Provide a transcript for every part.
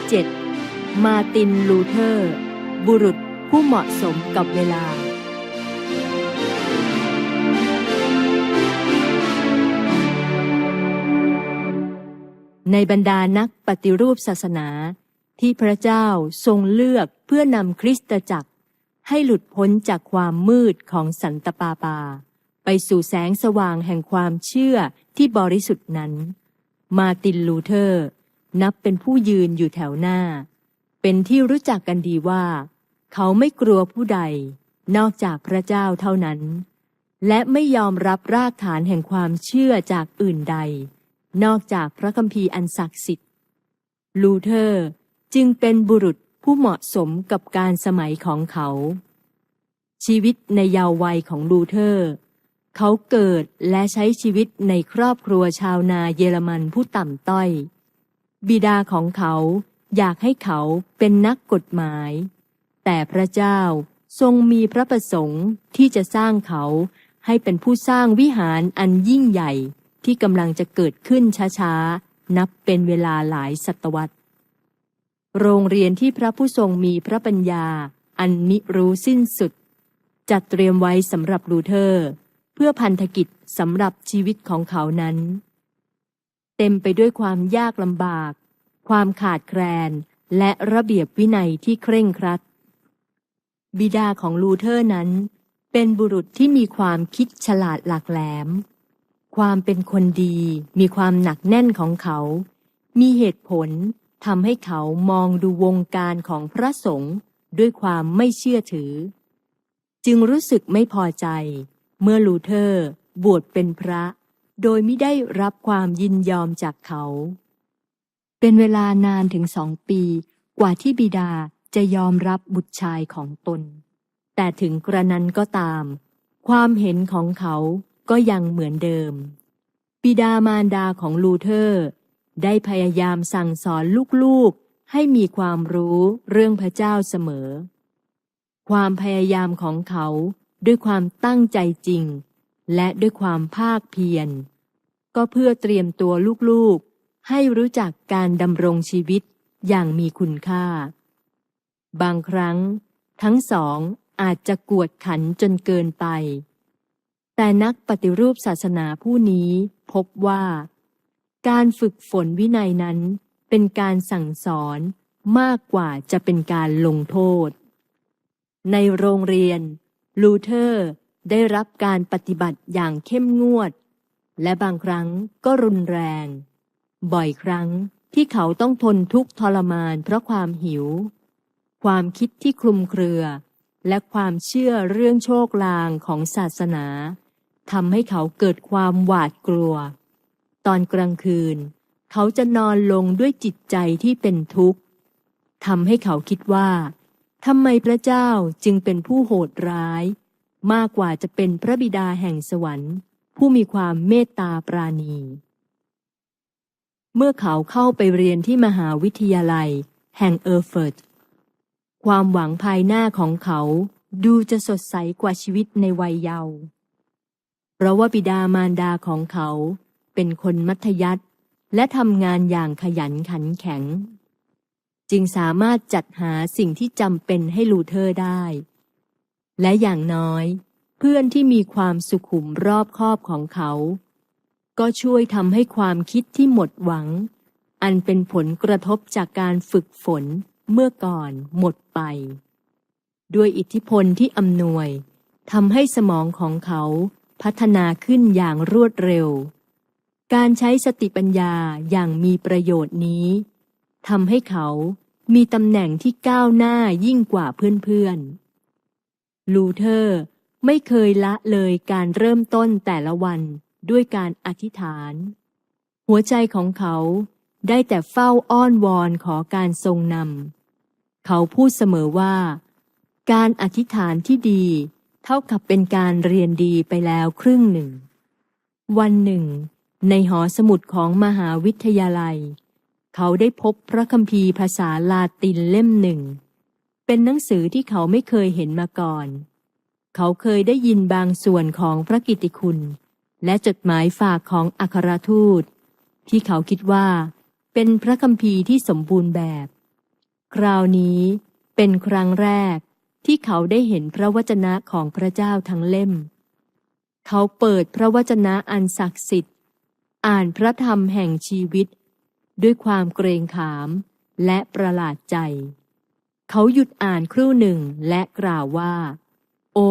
7. มาร์ติน ลูเทอร์ บุรุษผู้เหมาะสมกับเวลาในบรรดานักปฏิรูปศาสนาที่พระเจ้าทรงเลือกเพื่อนำคริสตจักรให้หลุดพ้นจากความมืดของสันตปาปาไปสู่แสงสว่างแห่งความเชื่อที่บริสุทธิ์นั้นมาร์ติน ลูเทอร์นับเป็นผู้ยืนอยู่แถวหน้าเป็นที่รู้จักกันดีว่าเขาไม่กลัวผู้ใดนอกจากพระเจ้าเท่านั้นและไม่ยอมรับรากฐานแห่งความเชื่อจากอื่นใดนอกจากพระคัมภีร์อันศักดิ์สิทธิ์ลูเทอร์จึงเป็นบุรุษผู้เหมาะสมกับการสมัยของเขาชีวิตในเยาว์วัยของลูเทอร์เขาเกิดและใช้ชีวิตในครอบครัวชาวนาเยอรมันผู้ต่ำต้อยบิดาของเขาอยากให้เขาเป็นนักกฎหมายแต่พระเจ้าทรงมีพระประสงค์ที่จะสร้างเขาให้เป็นผู้สร้างวิหารอันยิ่งใหญ่ที่กำลังจะเกิดขึ้นช้าๆนับเป็นเวลาหลายศตวรรษโรงเรียนที่พระผู้ทรงมีพระปัญญาอันมิรู้สิ้นสุดจัดเตรียมไว้สำหรับลูเทอร์เพื่อพันธกิจสำหรับชีวิตของเขานั้นเต็มไปด้วยความยากลำบากความขาดแคลนและระเบียบวินัยที่เคร่งครัดบิดาของลูเทอร์นั้นเป็นบุรุษที่มีความคิดฉลาดหลากแหลมความเป็นคนดีมีความหนักแน่นของเขามีเหตุผลทำให้เขามองดูวงการของพระสงฆ์ด้วยความไม่เชื่อถือจึงรู้สึกไม่พอใจเมื่อลูเทอร์บวชเป็นพระโดยไม่ได้รับความยินยอมจากเขาเป็นเวลานานถึง2 ปีกว่าที่บิดาจะยอมรับบุตรชายของตนแต่ถึงกระนั้นก็ตามความเห็นของเขาก็ยังเหมือนเดิมบิดามารดาของลูเทอร์ได้พยายามสั่งสอนลูกๆให้มีความรู้เรื่องพระเจ้าเสมอความพยายามของเขาด้วยความตั้งใจจริงและด้วยความภาคเพียรก็เพื่อเตรียมตัวลูกๆให้รู้จักการดำรงชีวิตอย่างมีคุณค่าบางครั้งทั้งสองอาจจะกวดขันจนเกินไปแต่นักปฏิรูปศาสนาผู้นี้พบว่าการฝึกฝนวินัยนั้นเป็นการสั่งสอนมากกว่าจะเป็นการลงโทษในโรงเรียนลูเทอร์ได้รับการปฏิบัติอย่างเข้มงวดและบางครั้งก็รุนแรงบ่อยครั้งที่เขาต้องทนทุกข์ทรมานเพราะความหิวความคิดที่คลุมเครือและความเชื่อเรื่องโชคลางของศาสนาทำให้เขาเกิดความหวาดกลัวตอนกลางคืนเขาจะนอนลงด้วยจิตใจที่เป็นทุกข์ทำให้เขาคิดว่าทำไมพระเจ้าจึงเป็นผู้โหดร้ายมากกว่าจะเป็นพระบิดาแห่งสวรรค์ผู้มีความเมตตาปราณีเมื่อเขาเข้าไปเรียนที่มหาวิทยาลัยแห่งเออร์เฟิร์ตความหวังภายหน้าของเขาดูจะสดใสกว่าชีวิตในวัยเยาว์เพราะว่าบิดามารดาของเขาเป็นคนมัธยัสถ์และทำงานอย่างขยันขันแข็งจึงสามารถจัดหาสิ่งที่จำเป็นให้ลูเทอร์ได้และอย่างน้อยเพื่อนที่มีความสุขุมรอบคอบของเขาก็ช่วยทำให้ความคิดที่หมดหวังอันเป็นผลกระทบจากการฝึกฝนเมื่อก่อนหมดไปด้วยอิทธิพลที่อำนวยทำให้สมองของเขาพัฒนาขึ้นอย่างรวดเร็วการใช้สติปัญญาอย่างมีประโยชน์นี้ทำให้เขามีตำแหน่งที่ก้าวหน้ายิ่งกว่าเพื่อนๆลูเทอร์ไม่เคยละเลยการเริ่มต้นแต่ละวันด้วยการอธิษฐานหัวใจของเขาได้แต่เฝ้าอ้อนวอนขอการทรงนำเขาพูดเสมอว่าการอธิษฐานที่ดีเท่ากับเป็นการเรียนดีไปแล้วครึ่งหนึ่งวันหนึ่งในหอสมุดของมหาวิทยาลัยเขาได้พบพระคัมภีร์ภาษาลาตินเล่มหนึ่งเป็นหนังสือที่เขาไม่เคยเห็นมาก่อนเขาเคยได้ยินบางส่วนของพระกิตติคุณและจดหมายฝากของอัครทูตที่เขาคิดว่าเป็นพระคัมภีร์ที่สมบูรณ์แบบ คราวนี้เป็นครั้งแรกที่เขาได้เห็นพระวจนะของพระเจ้าทั้งเล่มเขาเปิดพระวจนะอันศักดิ์สิทธิ์อ่านพระธรรมแห่งชีวิตด้วยความเกรงขามและประหลาดใจเขาหยุดอ่านครู่หนึ่งและกล่าวว่าโอ้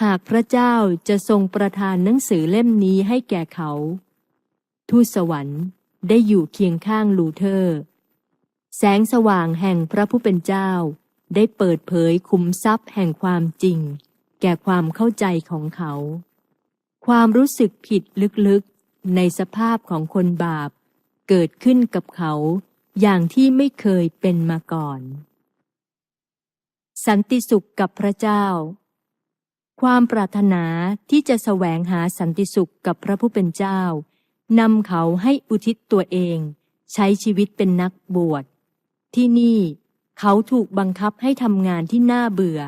หากพระเจ้าจะทรงประทานหนังสือเล่มนี้ให้แก่เขาทูตสวรรค์ได้อยู่เคียงข้างลูเทอร์แสงสว่างแห่งพระผู้เป็นเจ้าได้เปิดเผยขุมทรัพย์แห่งความจริงแก่ความเข้าใจของเขาความรู้สึกผิดลึกๆในสภาพของคนบาปเกิดขึ้นกับเขาอย่างที่ไม่เคยเป็นมาก่อนสันติสุขกับพระเจ้าความปรารถนาที่จะแสวงหาสันติสุขกับพระผู้เป็นเจ้านำเขาให้อุทิศตัวเองใช้ชีวิตเป็นนักบวชที่นี่เขาถูกบังคับให้ทำงานที่น่าเบื่อ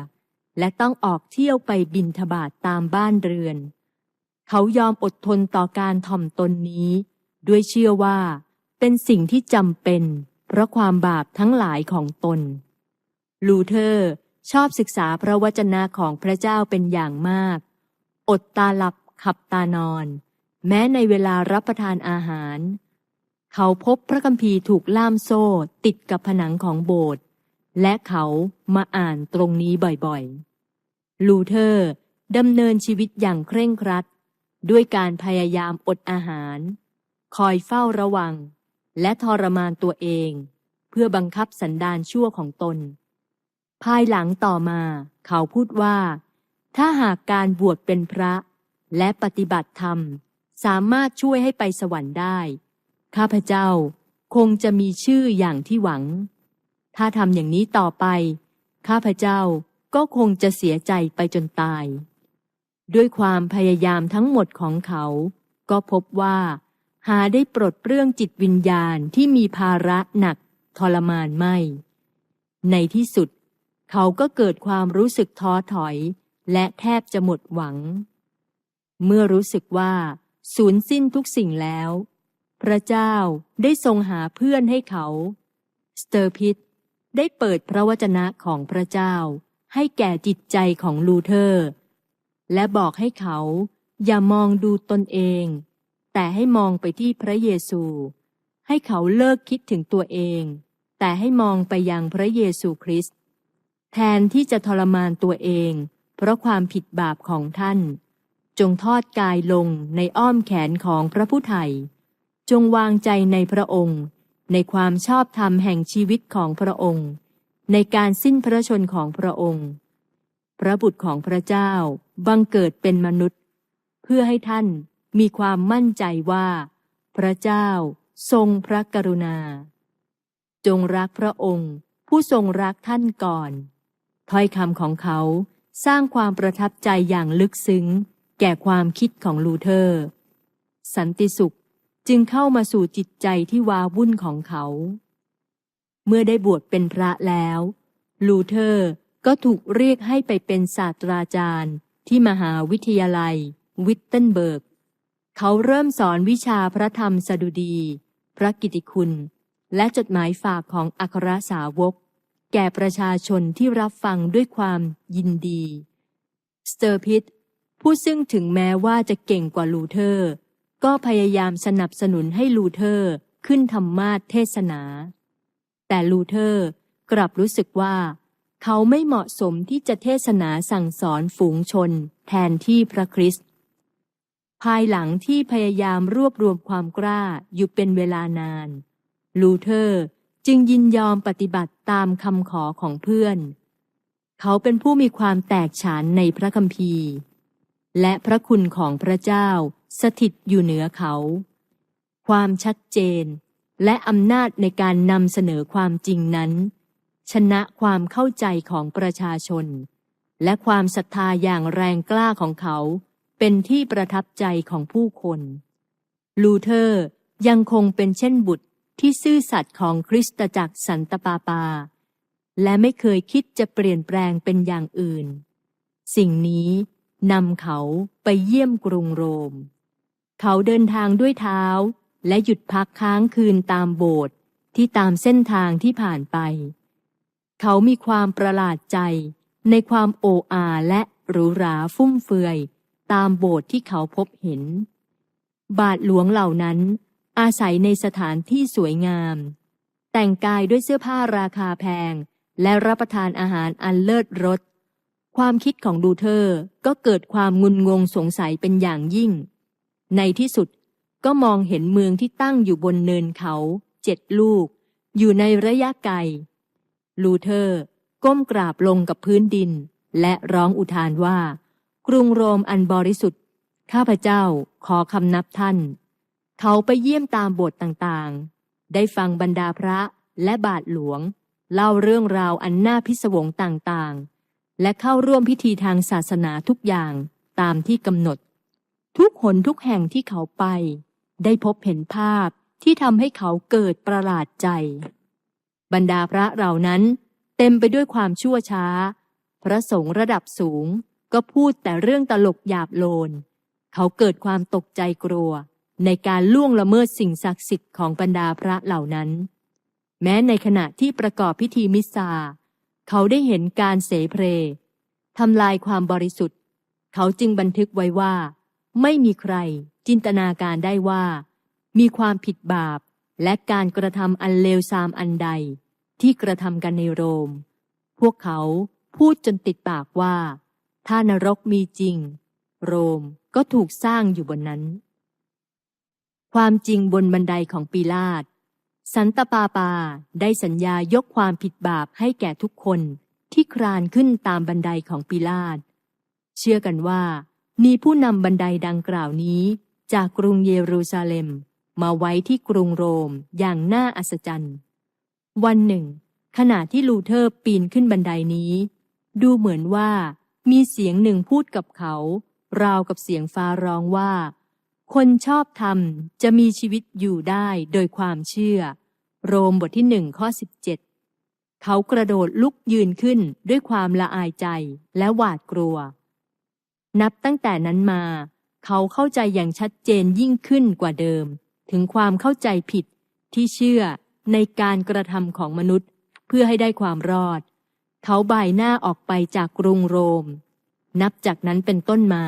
และต้องออกเที่ยวไปบิณฑบาตตามบ้านเรือนเขายอมอดทนต่อการถ่อมตนนี้ด้วยเชื่อว่าเป็นสิ่งที่จำเป็นเพราะความบาปทั้งหลายของตนลูเทอร์ชอบศึกษาพระวจนะของพระเจ้าเป็นอย่างมากอดตาหลับขับตานอนแม้ในเวลารับประทานอาหารเขาพบพระคัมภีร์ถูกล่ามโซ่ติดกับผนังของโบสถ์และเขามาอ่านตรงนี้บ่อยๆลูเทอร์ดำเนินชีวิตอย่างเคร่งครัดด้วยการพยายามอดอาหารคอยเฝ้าระวังและทรมานตัวเองเพื่อบังคับสันดานชั่วของตนภายหลังต่อมาเขาพูดว่าถ้าหากการบวชเป็นพระและปฏิบัติธรรมสามารถช่วยให้ไปสวรรค์ได้ข้าพเจ้าคงจะมีชื่ออย่างที่หวังถ้าทำอย่างนี้ต่อไปข้าพเจ้าก็คงจะเสียใจไปจนตายด้วยความพยายามทั้งหมดของเขาก็พบว่าหาได้ปลดเปลื้องจิตวิญญาณที่มีภาระหนักทรมานไม่ในที่สุดเขาก็เกิดความรู้สึกท้อถอยและแทบจะหมดหวังเมื่อรู้สึกว่าสูญสิ้นทุกสิ่งแล้วพระเจ้าได้ทรงหาเพื่อนให้เขาสเตอร์พิตได้เปิดพระวจนะของพระเจ้าให้แก่จิตใจของลูเทอร์และบอกให้เขาอย่ามองดูตนเองแต่ให้มองไปที่พระเยซูให้เขาเลิกคิดถึงตัวเองแต่ให้มองไปยังพระเยซูคริสต์แทนที่จะทรมานตัวเองเพราะความผิดบาปของท่านจงทอดกายลงในอ้อมแขนของพระผู้ไถ่จงวางใจในพระองค์ในความชอบธรรมแห่งชีวิตของพระองค์ในการสิ้นพระชนของพระองค์พระบุตรของพระเจ้าบังเกิดเป็นมนุษย์เพื่อให้ท่านมีความมั่นใจว่าพระเจ้าทรงพระกรุณาจงรักพระองค์ผู้ทรงรักท่านก่อนถ้อยคำของเขาสร้างความประทับใจอย่างลึกซึ้งแก่ความคิดของลูเทอร์สันติสุขจึงเข้ามาสู่จิตใจที่ว้าวุ่นของเขาเมื่อได้บวชเป็นพระแล้วลูเทอร์ก็ถูกเรียกให้ไปเป็นศาสตราจารย์ที่มหาวิทยาลัยวิตเทนเบิร์กเขาเริ่มสอนวิชาพระธรรมสดุดีพระกิตติคุณและจดหมายฝากของอัครสาวกแก่ประชาชนที่รับฟังด้วยความยินดีสเตอร์พิตผู้ซึ่งถึงแม้ว่าจะเก่งกว่าลูเทอร์ก็พยายามสนับสนุนให้ลูเทอร์ขึ้นธรรมาสน์เทศนาแต่ลูเทอร์กลับรู้สึกว่าเขาไม่เหมาะสมที่จะเทศนาสั่งสอนฝูงชนแทนที่พระคริสต์ภายหลังที่พยายามรวบรวมความกล้าอยู่เป็นเวลานานลูเทอร์จึงยินยอมปฏิบัติตามคำขอของเพื่อนเขาเป็นผู้มีความแตกฉานในพระคัมภีร์และพระคุณของพระเจ้าสถิตอยู่เหนือเขาความชัดเจนและอำนาจในการนำเสนอความจริงนั้นชนะความเข้าใจของประชาชนและความศรัทธาอย่างแรงกล้าของเขาเป็นที่ประทับใจของผู้คนลูเทอร์ยังคงเป็นเช่นบุตรที่ซื่อสัตย์ของคริสตจักรสันตะปาปาและไม่เคยคิดจะเปลี่ยนแปลงเป็นอย่างอื่นสิ่งนี้นำเขาไปเยี่ยมกรุงโรมเขาเดินทางด้วยเท้าและหยุดพักค้างคืนตามโบสถ์ที่ตามเส้นทางที่ผ่านไป เขามีความประหลาดใจในความโอ้อาและหรูหราฟุ่มเฟือยตามโบสถ์ที่เขาพบเห็นบาทหลวงเหล่านั้นอาศัยในสถานที่สวยงามแต่งกายด้วยเสื้อผ้าราคาแพงและรับประทานอาหารอันเลิศรสความคิดของลูเทอร์ก็เกิดความงุนงงสงสัยเป็นอย่างยิ่งในที่สุดก็มองเห็นเมืองที่ตั้งอยู่บนเนินเขา7 ลูกอยู่ในระยะไกลลูเทอร์ก้มกราบลงกับพื้นดินและร้องอุทานว่ากรุงโรมอันบริสุทธิ์ข้าพเจ้าขอคำนับท่านเขาไปเยี่ยมตามโบสถ์ต่างๆได้ฟังบรรดาพระและบาทหลวงเล่าเรื่องราวอันน่าพิศวงต่างๆและเข้าร่วมพิธีทางศาสนาทุกอย่างตามที่กำหนดทุกหนทุกแห่งที่เขาไปได้พบเห็นภาพที่ทำให้เขาเกิดประหลาดใจบรรดาพระเหล่านั้นเต็มไปด้วยความชั่วช้าพระสงฆ์ระดับสูงก็พูดแต่เรื่องตลกหยาบโลนเขาเกิดความตกใจกลัวในการล่วงละเมิดสิ่งศักดิ์สิทธิ์ของบรรดาพระเหล่านั้นแม้ในขณะที่ประกอบพิธีมิสซาเขาได้เห็นการเสเพลทำลายความบริสุทธิ์เขาจึงบันทึกไว้ว่าไม่มีใครจินตนาการได้ว่ามีความผิดบาปและการกระทำอันเลวทรามอันใดที่กระทำกันในโรมพวกเขาพูดจนติดปากว่าถ้านรกมีจริงโรมก็ถูกสร้างอยู่บนนั้นความจริงบนบันไดของปีลาตสันตะปาปาได้สัญญายกความผิดบาปให้แก่ทุกคนที่คลานขึ้นตามบันไดของปีลาตเชื่อกันว่ามีผู้นำบันไดดังกล่าวนี้จากกรุงเยรูซาเล็มมาไว้ที่กรุงโรมอย่างน่าอัศจรรย์วันหนึ่งขณะที่ลูเทอร์ปีนขึ้นบันไดนี้ดูเหมือนว่ามีเสียงหนึ่งพูดกับเขาราวกับเสียงฟ้าร้องว่าคนชอบธรรมจะมีชีวิตอยู่ได้โดยความเชื่อโรมบทที่1 ข้อ 17เขากระโดดลุกยืนขึ้นด้วยความละอายใจและหวาดกลัวนับตั้งแต่นั้นมาเขาเข้าใจอย่างชัดเจนยิ่งขึ้นกว่าเดิมถึงความเข้าใจผิดที่เชื่อในการกระทำของมนุษย์เพื่อให้ได้ความรอดเขาบ่ายหน้าออกไปจากกรุงโรมนับจากนั้นเป็นต้นมา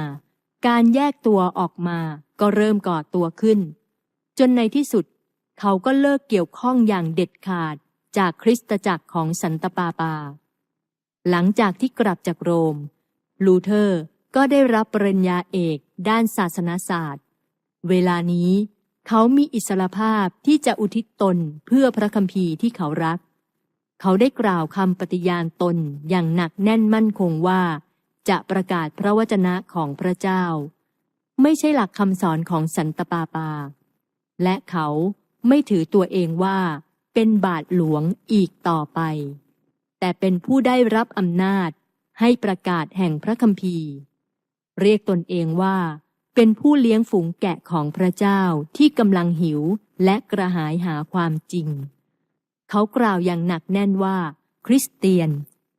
การแยกตัวออกมาก็เริ่มก่อตัวขึ้นจนในที่สุดเขาก็เลิกเกี่ยวข้องอย่างเด็ดขาดจากคริสตจักรของสันตะปาปาหลังจากที่กลับจากโรมลูเทอร์ก็ได้รับปริญญาเอกด้านศาสนศาสตร์เวลานี้เขามีอิสรภาพที่จะอุทิศตนเพื่อพระคัมภีร์ที่เขารักเขาได้กล่าวคำปฏิญาณตนอย่างหนักแน่นมั่นคงว่าจะประกาศพระวจนะของพระเจ้าไม่ใช่หลักคำสอนของสันตะปาปาและเขาไม่ถือตัวเองว่าเป็นบาทหลวงอีกต่อไปแต่เป็นผู้ได้รับอำนาจให้ประกาศแห่งพระคัมภีร์เรียกตนเองว่าเป็นผู้เลี้ยงฝูงแกะของพระเจ้าที่กำลังหิวและกระหายหาความจริงเขากล่าวอย่างหนักแน่นว่าคริสเตียน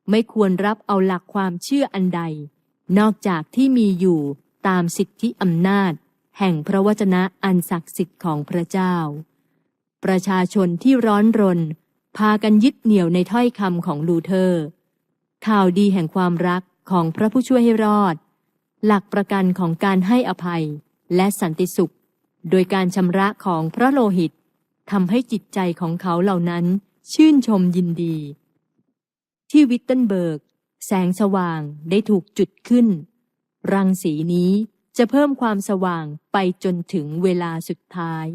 ไม่ควรรับเอาหลักความเชื่ออันใดนอกจากที่มีอยู่ตามสิทธิอำนาจแห่งพระวจนะอันศักดิ์สิทธิ์ของพระเจ้าประชาชนที่ร้อนรนพากันยึดเหนี่ยวในถ้อยคำของลูเทอร์ข่าวดีแห่งความรักของพระผู้ช่วยให้รอดหลักประกันของการให้อภัยและสันติสุขโดยการชำระของพระโลหิตทำให้จิตใจของเขาเหล่านั้นชื่นชมยินดีที่วิตเทนเบิร์กแสงสว่างได้ถูกจุดขึ้นรังสีนี้จะเพิ่มความสว่างไปจนถึงเวลาสุดท้าย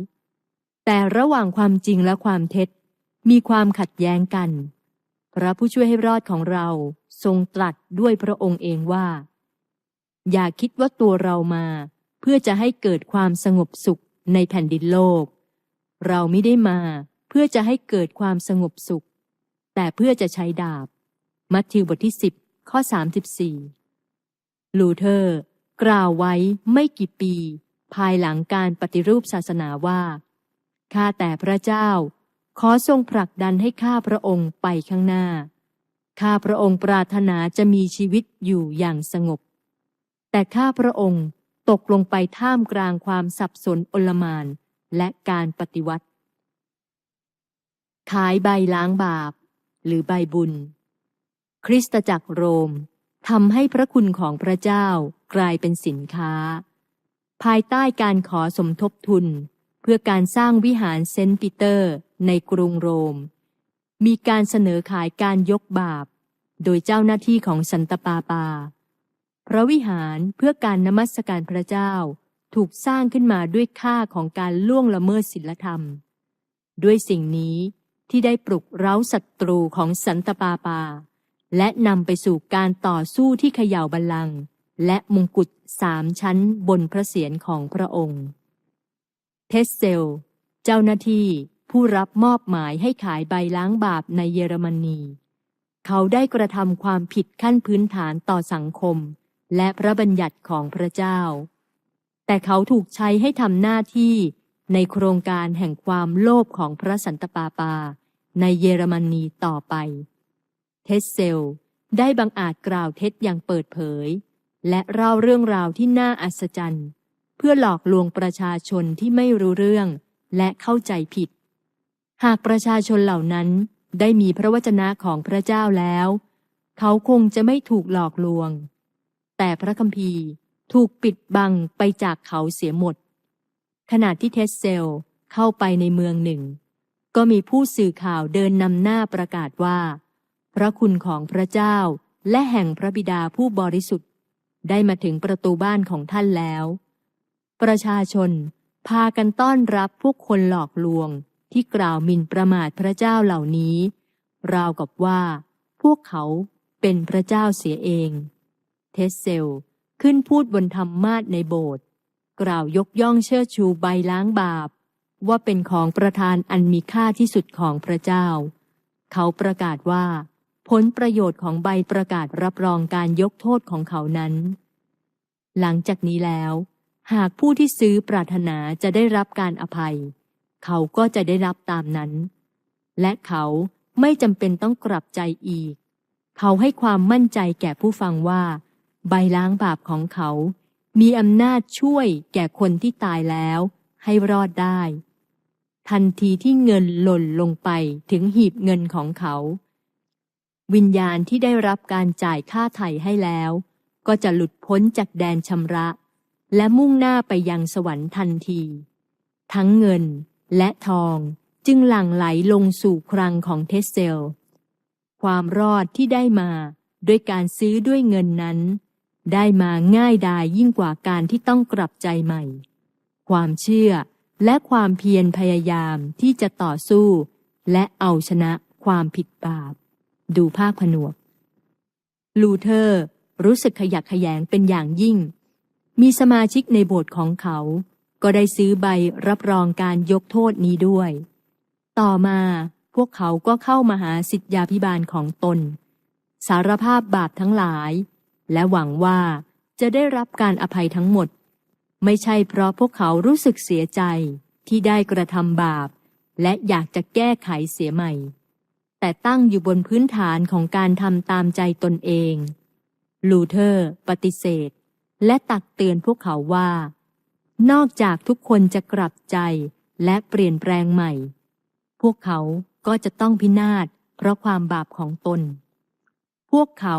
แต่ระหว่างความจริงและความเท็จมีความขัดแย้งกันพระผู้ช่วยให้รอดของเราทรงตรัสด้วยพระองค์เองว่าอย่าคิดว่าตัวเรามาเพื่อจะให้เกิดความสงบสุขในแผ่นดินโลกเราไม่ได้มาเพื่อจะให้เกิดความสงบสุขแต่เพื่อจะใช้ดาบมัทธิวบทที่10 ข้อ 34ลูเทอร์กล่าวไว้ไม่กี่ปีภายหลังการปฏิรูปศาสนาว่าข้าแต่พระเจ้าขอทรงผลักดันให้ข้าพระองค์ไปข้างหน้าข้าพระองค์ปรารถนาจะมีชีวิตอยู่อย่างสงบแต่ข้าพระองค์ตกลงไปท่ามกลางความสับสนโอลหม่านและการปฏิวัติขายใบล้างบาปหรือใบบุญ คริสตจักรโรมทำให้พระคุณของพระเจ้ากลายเป็นสินค้าภายใต้การขอสมทบทุนเพื่อการสร้างวิหารเซนต์ปีเตอร์ในกรุงโรมมีการเสนอขายการยกบาปโดยเจ้าหน้าที่ของสันตะปาปาพระวิหารเพื่อการนมัสการพระเจ้าถูกสร้างขึ้นมาด้วยค่าของการล่วงละเมิดศีลธรรมด้วยสิ่งนี้ที่ได้ปลุกเร้าศัตรูของสันตะปาปาและนำไปสู่การต่อสู้ที่เขย่าบัลลังก์และมงกุฎ3 ชั้นบนพระเศียรของพระองค์เทสเซลเจ้าหน้าที่ผู้รับมอบหมายให้ขายใบล้างบาปในเยอรมนีเขาได้กระทำความผิดขั้นพื้นฐานต่อสังคมและพระบัญญัติของพระเจ้าแต่เขาถูกใช้ให้ทำหน้าที่ในโครงการแห่งความโลภของพระสันตะปาปาในเยอรมนีต่อไปเทสเซลได้บังอาจกล่าวเท็จอย่างเปิดเผยและเล่าเรื่องราวที่น่าอัศจรรย์เพื่อหลอกลวงประชาชนที่ไม่รู้เรื่องและเข้าใจผิดหากประชาชนเหล่านั้นได้มีพระวจนะของพระเจ้าแล้วเขาคงจะไม่ถูกหลอกลวงแต่พระคัมภีร์ถูกปิดบังไปจากเขาเสียหมดขณะที่เทสเซลเข้าไปในเมืองหนึ่งก็มีผู้สื่อข่าวเดินนำหน้าประกาศว่าพระคุณของพระเจ้าและแห่งพระบิดาผู้บริสุทธิ์ได้มาถึงประตูบ้านของท่านแล้วประชาชนพากันต้อนรับพวกคนหลอกลวงที่กล่าวหมิ่นประมาทพระเจ้าเหล่านี้ราวกับว่าพวกเขาเป็นพระเจ้าเสียเองเทสเซลขึ้นพูดบนธรรมาสน์ในโบสถ์กล่าวยกย่องเชิดชูใบล้างบาปว่าเป็นของประทานอันมีค่าที่สุดของพระเจ้าเขาประกาศว่าผลประโยชน์ของใบประกาศรับรองการยกโทษของเขานั้นหลังจากนี้แล้วหากผู้ที่ซื้อปรารถนาจะได้รับการอภัยเขาก็จะได้รับตามนั้นและเขาไม่จำเป็นต้องกลับใจอีกเขาให้ความมั่นใจแก่ผู้ฟังว่าใบล้างบาปของเขามีอำนาจช่วยแก่คนที่ตายแล้วให้รอดได้ทันทีที่เงินหล่นลงไปถึงหีบเงินของเขาวิญญาณที่ได้รับการจ่ายค่าไถ่ให้แล้วก็จะหลุดพ้นจากแดนชำระและมุ่งหน้าไปยังสวรรค์ทันทีทั้งเงินและทองจึงหลั่งไหลลงสู่คลังของเทสเซลความรอดที่ได้มาด้วยการซื้อด้วยเงินนั้นได้มาง่ายดายยิ่งกว่าการที่ต้องกลับใจใหม่ความเชื่อและความเพียรพยายามที่จะต่อสู้และเอาชนะความผิดบาปดูภาคผนวกลูเทอร์รู้สึกขยักขยงเป็นอย่างยิ่งมีสมาชิกในโบสถ์ของเขาก็ได้ซื้อใบรับรองการยกโทษนี้ด้วยต่อมาพวกเขาก็เข้ามาหาศิษยาภิบาลของตนสารภาพบาปทั้งหลายและหวังว่าจะได้รับการอภัยทั้งหมดไม่ใช่เพราะพวกเขารู้สึกเสียใจที่ได้กระทำบาปและอยากจะแก้ไขเสียใหม่แต่ตั้งอยู่บนพื้นฐานของการทำตามใจตนเองลูเทอร์ปฏิเสธและตักเตือนพวกเขาว่านอกจากทุกคนจะกลับใจและเปลี่ยนแปลงใหม่พวกเขาก็จะต้องพินาศเพราะความบาปของตนพวกเขา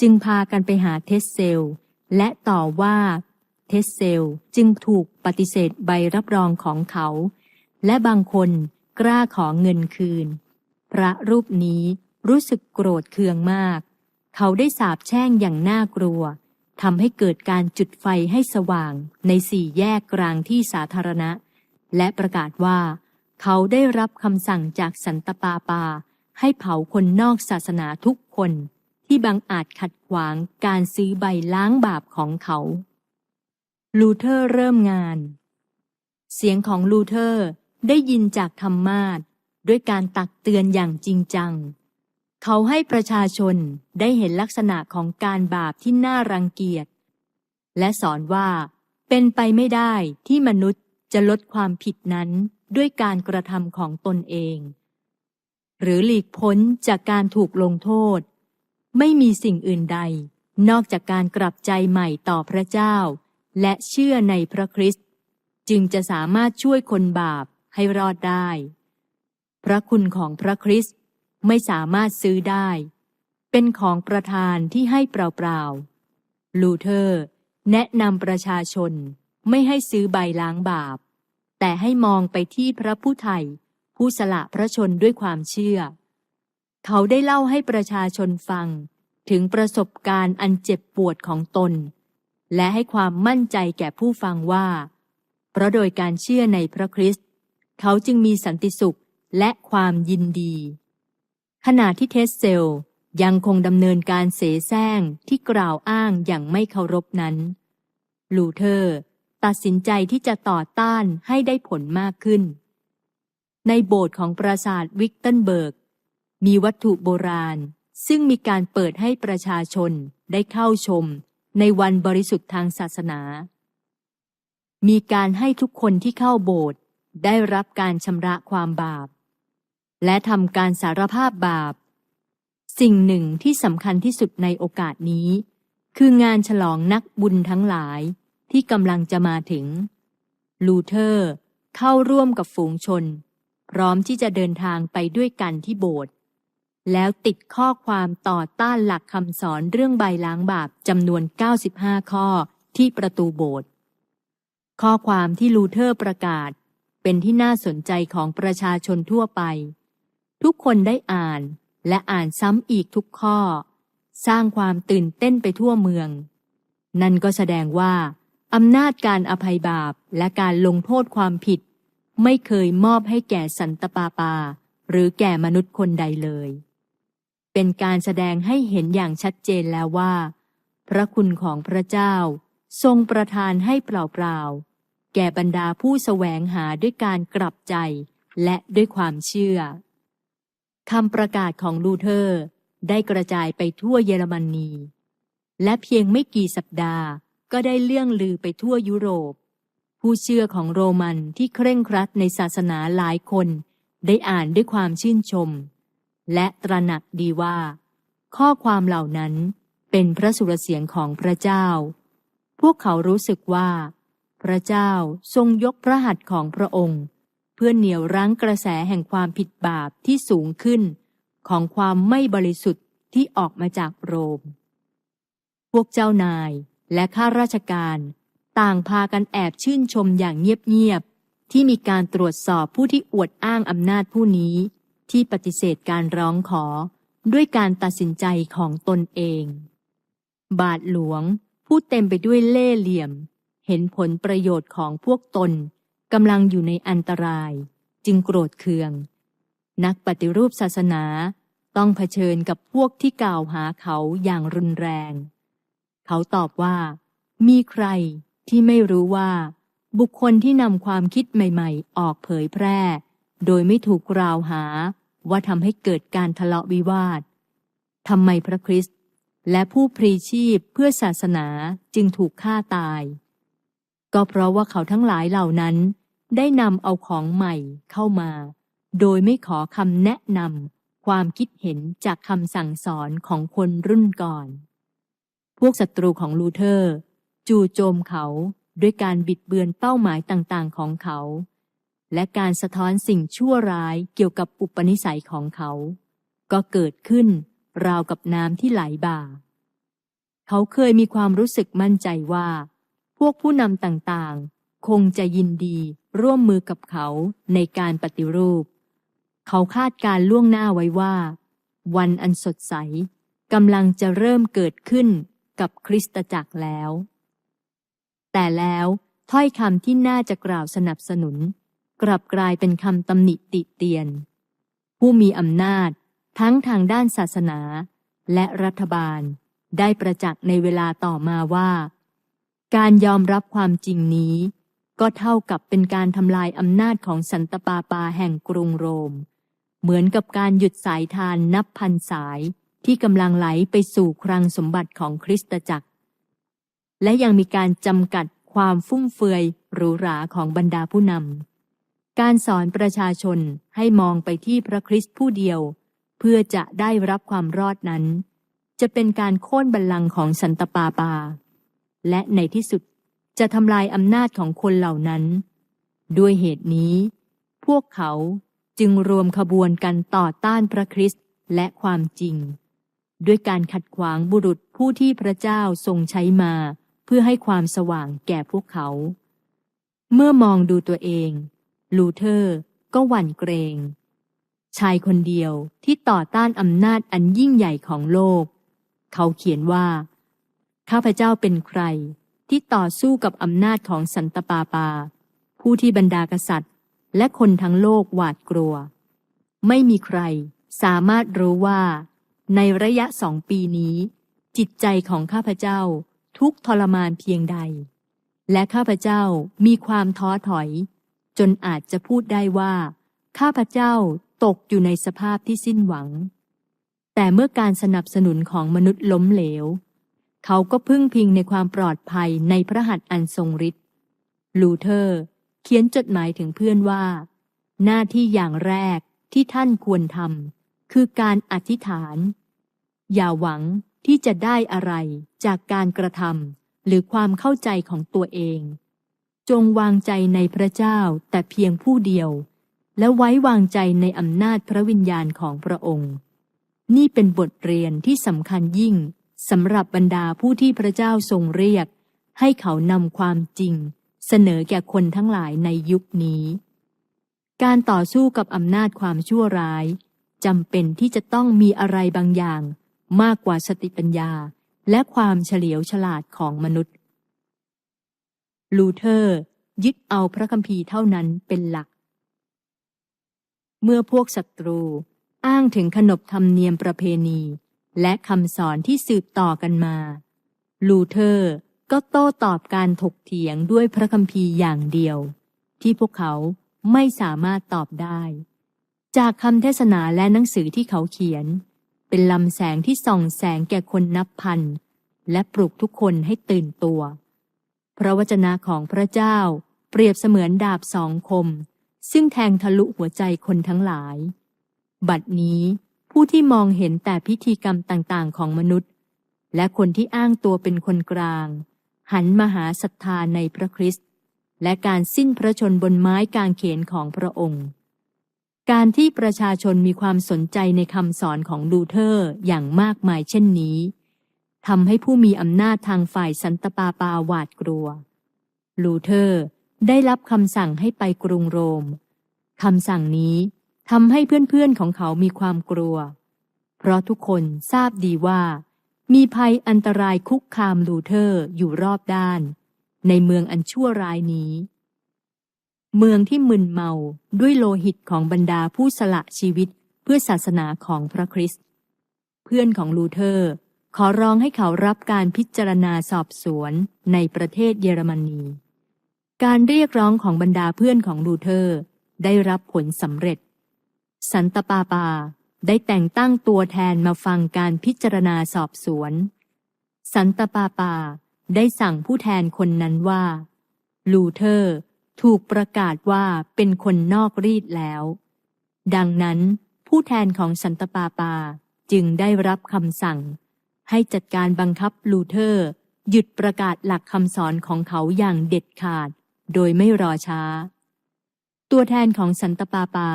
จึงพากันไปหาเทสเซลและต่อว่าเทสเซลจึงถูกปฏิเสธใบรับรองของเขาและบางคนกล้าขอเงินคืนพระรูปนี้รู้สึกโกรธเคืองมากเขาได้สาปแช่งอย่างน่ากลัวทำให้เกิดการจุดไฟให้สว่างใน4 แยกกลางที่สาธารณะและประกาศว่าเขาได้รับคำสั่งจากสันตะปาปาให้เผาคนนอกศาสนาทุกคนที่บังอาจขัดขวางการซื้อใบล้างบาปของเขาลูเทอร์เริ่มงานเสียงของลูเทอร์ได้ยินจากธรรมาสน์ด้วยการตักเตือนอย่างจริงจังเขาให้ประชาชนได้เห็นลักษณะของการบาปที่น่ารังเกียจและสอนว่าเป็นไปไม่ได้ที่มนุษย์จะลดความผิดนั้นด้วยการกระทำของตนเองหรือหลีกพ้นจากการถูกลงโทษไม่มีสิ่งอื่นใดนอกจากการกลับใจใหม่ต่อพระเจ้าและเชื่อในพระคริสต์จึงจะสามารถช่วยคนบาปให้รอดได้พระคุณของพระคริสต์ไม่สามารถซื้อได้ เป็นของประทานที่ให้เปล่าๆลูเทอร์แนะนำประชาชนไม่ให้ซื้อใบล้างบาปแต่ให้มองไปที่พระผู้ไถ่ผู้สละพระชนด้วยความเชื่อเขาได้เล่าให้ประชาชนฟังถึงประสบการณ์อันเจ็บปวดของตนและให้ความมั่นใจแก่ผู้ฟังว่าเพราะโดยการเชื่อในพระคริสต์เขาจึงมีสันติสุขและความยินดีขณะที่เทสเซลยังคงดำเนินการเสแสร้งที่กล่าวอ้างอย่างไม่เคารพนั้นลูเทอร์ตัดสินใจที่จะต่อต้านให้ได้ผลมากขึ้นในโบสถ์ของปราสาทวิกเทนเบิร์กมีวัตถุโบราณซึ่งมีการเปิดให้ประชาชนได้เข้าชมในวันบริสุทธิ์ทางศาสนามีการให้ทุกคนที่เข้าโบสถ์ได้รับการชำระความบาปและทำการสารภาพบาปสิ่งหนึ่งที่สำคัญที่สุดในโอกาสนี้คืองานฉลองนักบุญทั้งหลายที่กำลังจะมาถึงลูเทอร์เข้าร่วมกับฝูงชนพร้อมที่จะเดินทางไปด้วยกันที่โบสถ์แล้วติดข้อความต่อต้านหลักคำสอนเรื่องใบล้างบาปจำนวน95ข้อที่ประตูโบสถ์ข้อความที่ลูเทอร์ประกาศเป็นที่น่าสนใจของประชาชนทั่วไปทุกคนได้อ่านและอ่านซ้ำอีกทุกข้อสร้างความตื่นเต้นไปทั่วเมืองนั่นก็แสดงว่าอำนาจการอภัยบาปและการลงโทษความผิดไม่เคยมอบให้แก่สันตะปาปาหรือแก่มนุษย์คนใดเลยเป็นการแสดงให้เห็นอย่างชัดเจนแล้วว่าพระคุณของพระเจ้าทรงประทานให้เปล่าๆแก่บรรดาผู้แสวงหาด้วยการกลับใจและด้วยความเชื่อคำประกาศของลูเทอร์ได้กระจายไปทั่วเยอรมนีและเพียงไม่กี่สัปดาห์ก็ได้เลื่องลือไปทั่วยุโรปผู้เชื่อของโรมันที่เคร่งครัดในศาสนาหลายคนได้อ่านด้วยความชื่นชมและตระหนักดีว่าข้อความเหล่านั้นเป็นพระสุรเสียงของพระเจ้าพวกเขารู้สึกว่าพระเจ้าทรงยกพระหัตถ์ของพระองค์เพื่อเหนี่ยวรั้งกระแสแห่งความผิดบาปที่สูงขึ้นของความไม่บริสุทธิ์ที่ออกมาจากโรมพวกเจ้านายและข้าราชการต่างพากันแอบชื่นชมอย่างเงียบๆที่มีการตรวจสอบผู้ที่อวดอ้างอำนาจผู้นี้ที่ปฏิเสธการร้องขอด้วยการตัดสินใจของตนเองบาทหลวงผู้เต็มไปด้วยเล่ห์เหลี่ยมเห็นผลประโยชน์ของพวกตนกำลังอยู่ในอันตรายจึงโกรธเคืองนักปฏิรูปศาสนาต้องเผชิญกับพวกที่กล่าวหาเขาอย่างรุนแรงเขาตอบว่ามีใครที่ไม่รู้ว่าบุคคลที่นำความคิดใหม่ๆออกเผยแพร่โดยไม่ถูกกล่าวหาว่าทำให้เกิดการทะเลาะวิวาททำไมพระคริสต์และผู้พลีชีพเพื่อศาสนาจึงถูกฆ่าตายก็เพราะว่าเขาทั้งหลายเหล่านั้นได้นำเอาของใหม่เข้ามาโดยไม่ขอคำแนะนำความคิดเห็นจากคำสั่งสอนของคนรุ่นก่อนพวกศัตรูของลูเทอร์จู่โจมเขาด้วยการบิดเบือนเป้าหมายต่างๆของเขาและการสะท้อนสิ่งชั่วร้ายเกี่ยวกับอุปนิสัยของเขาก็เกิดขึ้นราวกับน้ำที่ไหลบ่าเขาเคยมีความรู้สึกมั่นใจว่าพวกผู้นำต่างๆคงจะยินดีร่วมมือกับเขาในการปฏิรูปเขาคาดการล่วงหน้าไว้ว่าวันอันสดใสกำลังจะเริ่มเกิดขึ้นกับคริสตจักรแล้วแต่แล้วถ้อยคำที่น่าจะกล่าวสนับสนุนกลับกลายเป็นคำตำหนิติเตียนผู้มีอำนาจทั้งทางด้านศาสนาและรัฐบาลได้ประจักษ์ในเวลาต่อมาว่าการยอมรับความจริงนี้ก็เท่ากับเป็นการทำลายอำนาจของสันตะปาปาแห่งกรุงโรมเหมือนกับการหยุดสายทานนับพันสายที่กำลังไหลไปสู่คลังสมบัติของคริสตจักรและยังมีการจำกัดความฟุ่มเฟือยหรูหราของบรรดาผู้นำการสอนประชาชนให้มองไปที่พระคริสต์ผู้เดียวเพื่อจะได้รับความรอดนั้นจะเป็นการโค่นบัลลังก์ของสันตะปาปาและในที่สุดจะทำลายอำนาจของคนเหล่านั้นด้วยเหตุนี้พวกเขาจึงรวมขบวนกันต่อต้านพระคริสต์และความจริง ด้วยการขัดขวางบุรุษผู้ที่พระเจ้าทรงใช้มาเพื่อให้ความสว่างแก่พวกเขาเมื่อมองดูตัวเองลูเทอร์ก็หวั่นเกรงชายคนเดียวที่ต่อต้านอำนาจอันยิ่งใหญ่ของโลกเขาเขียนว่าข้าพเจ้าเป็นใครที่ต่อสู้กับอำนาจของสันตะปาปาผู้ที่บรรดากษัตริย์และคนทั้งโลกหวาดกลัวไม่มีใครสามารถรู้ว่าในระยะ2 ปีนี้จิตใจของข้าพเจ้าทุกข์ทรมานเพียงใดและข้าพเจ้ามีความท้อถอยจนอาจจะพูดได้ว่าข้าพเจ้าตกอยู่ในสภาพที่สิ้นหวังแต่เมื่อการสนับสนุนของมนุษย์ล้มเหลวเขาก็พึ่งพิงในความปลอดภัยในพระหัตถ์อันทรงฤทธิ์ลูเทอร์เขียนจดหมายถึงเพื่อนว่าหน้าที่อย่างแรกที่ท่านควรทำคือการอธิษฐานอย่าหวังที่จะได้อะไรจากการกระทำหรือความเข้าใจของตัวเองจงวางใจในพระเจ้าแต่เพียงผู้เดียวและไว้วางใจในอำนาจพระวิญญาณของพระองค์นี่เป็นบทเรียนที่สำคัญยิ่งสำหรับบรรดาผู้ที่พระเจ้าทรงเรียกให้เขานำความจริงเสนอแก่คนทั้งหลายในยุคนี้การต่อสู้กับอำนาจความชั่วร้ายจำเป็นที่จะต้องมีอะไรบางอย่างมากกว่าสติปัญญาและความเฉลียวฉลาดของมนุษย์ลูเทอร์ยึดเอาพระคัมภีร์เท่านั้นเป็นหลักเมื่อพวกศัตรูอ้างถึงขนบธรรมเนียมประเพณีและคำสอนที่สืบต่อกันมาลูเทอร์ก็โต้ตอบการถกเถียงด้วยพระคัมภีร์อย่างเดียวที่พวกเขาไม่สามารถตอบได้จากคำเทศนาและหนังสือที่เขาเขียนเป็นลำแสงที่ส่องแสงแก่คนนับพันและปลุกทุกคนให้ตื่นตัวพระวจนะของพระเจ้าเปรียบเสมือนดาบ2 คมซึ่งแทงทะลุหัวใจคนทั้งหลายบัดนี้ผู้ที่มองเห็นแต่พิธีกรรมต่างๆของมนุษย์และคนที่อ้างตัวเป็นคนกลางหันมาหาศรัทธาในพระคริสต์และการสิ้นพระชนม์บนไม้กางเขนของพระองค์การที่ประชาชนมีความสนใจในคำสอนของลูเทอร์อย่างมากมายเช่นนี้ทำให้ผู้มีอำนาจทางฝ่ายสันตะปาปาหวาดกลัวลูเทอร์ได้รับคำสั่งให้ไปกรุงโรมคำสั่งนี้ทำให้เพื่อนๆของเขามีความกลัวเพราะทุกคนทราบดีว่ามีภัยอันตรายคุกคามลูเทอร์อยู่รอบด้านในเมืองอันชั่วร้ายนี้เมืองที่มึนเมาด้วยโลหิตของบรรดาผู้สละชีวิตเพื่อศาสนาของพระคริสต์เพื่อนของลูเทอร์ขอร้องให้เขารับการพิจารณาสอบสวนในประเทศเยอรมนีการเรียกร้องของบรรดาเพื่อนของลูเทอร์ได้รับผลสำเร็จสันตะปาปาได้แต่งตั้งตัวแทนมาฟังการพิจารณาสอบสวนสันตะปาปาได้สั่งผู้แทนคนนั้นว่าลูเทอร์ถูกประกาศว่าเป็นคนนอกรีดแล้วดังนั้นผู้แทนของสันตะปาปาจึงได้รับคำสั่งให้จัดการบังคับลูเทอร์หยุดประกาศหลักคำสอนของเขาอย่างเด็ดขาดโดยไม่รอช้าตัวแทนของสันตะปาปา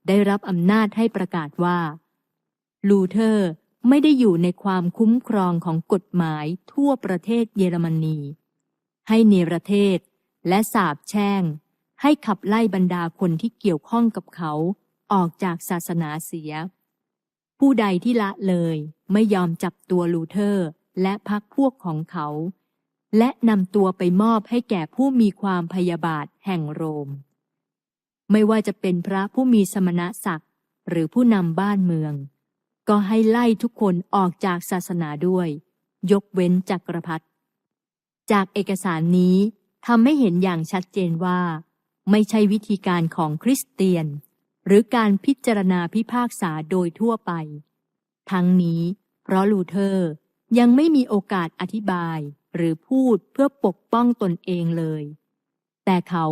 ได้รับอำนาจให้ประกาศว่าลูเทอร์ไม่ได้อยู่ในความคุ้มครองของกฎหมายทั่วประเทศเยอรมนีให้เนรเทศและสาปแช่งให้ขับไล่บรรดาคนที่เกี่ยวข้องกับเขาออกจากศาสนาเสียผู้ใดที่ละเลยไม่ยอมจับตัวลูเทอร์และพรรคพวกของเขาและนำตัวไปมอบให้แก่ผู้มีความพยาบาทแห่งโรมไม่ว่าจะเป็นพระผู้มีสมณศักดิ์หรือผู้นำบ้านเมืองก็ให้ไล่ทุกคนออกจากศาสนาด้วยยกเว้นจักรพรรดิจากเอกสารนี้ทำให้เห็นอย่างชัดเจนว่าไม่ใช่วิธีการของคริสเตียนหรือการพิจารณาพิพากษาโดยทั่วไปทั้งนี้เพราะลูเทอร์ยังไม่มีโอกาสอธิบายหรือพูดเพื่อปกป้องตนเองเลยแต่เขา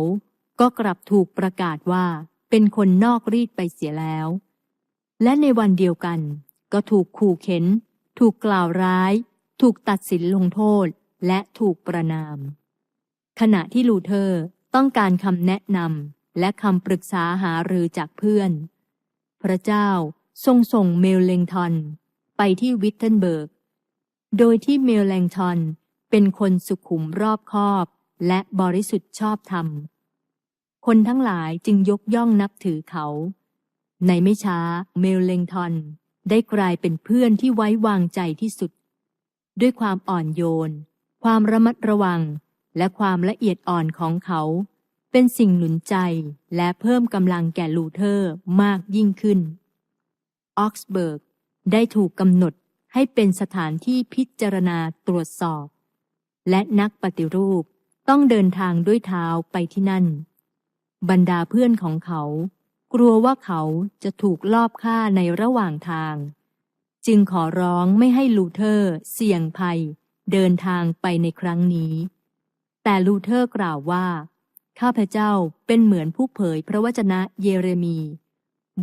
ก็กลับถูกประกาศว่าเป็นคนนอกรีดไปเสียแล้วและในวันเดียวกันก็ถูกขู่เข็นถูกกล่าวร้ายถูกตัดสินลงโทษและถูกประณามขณะที่ลูเทอร์ต้องการคำแนะนำและคำปรึกษาหารือจากเพื่อนพระเจ้าทรงส่งเมลเลงทอน ไปที่วิตเทนเบิร์ก โดยที่เมลแลงทอนเป็นคนสุขุมรอบคอบและบริสุทธิ์ชอบธรรม คนทั้งหลายจึงยกย่องนับถือเขา ในไม่ช้าเมลแลงทอนได้กลายเป็นเพื่อนที่ไว้วางใจที่สุด ด้วยความอ่อนโยน ความระมัดระวังและความละเอียดอ่อนของเขาเป็นสิ่งหนุนใจและเพิ่มกำลังแก่ลูเทอร์มากยิ่งขึ้น ออกซ์เบิร์กได้ถูกกำหนดให้เป็นสถานที่พิจารณาตรวจสอบและนักปฏิรูปต้องเดินทางด้วยเท้าไปที่นั่นบรรดาเพื่อนของเขากลัวว่าเขาจะถูกลอบฆ่าในระหว่างทางจึงขอร้องไม่ให้ลูเทอร์เสี่ยงภัยเดินทางไปในครั้งนี้แต่ลูเทอร์กล่าวว่าข้าพเจ้าเป็นเหมือนผู้เผยพระวจนะเยเรมี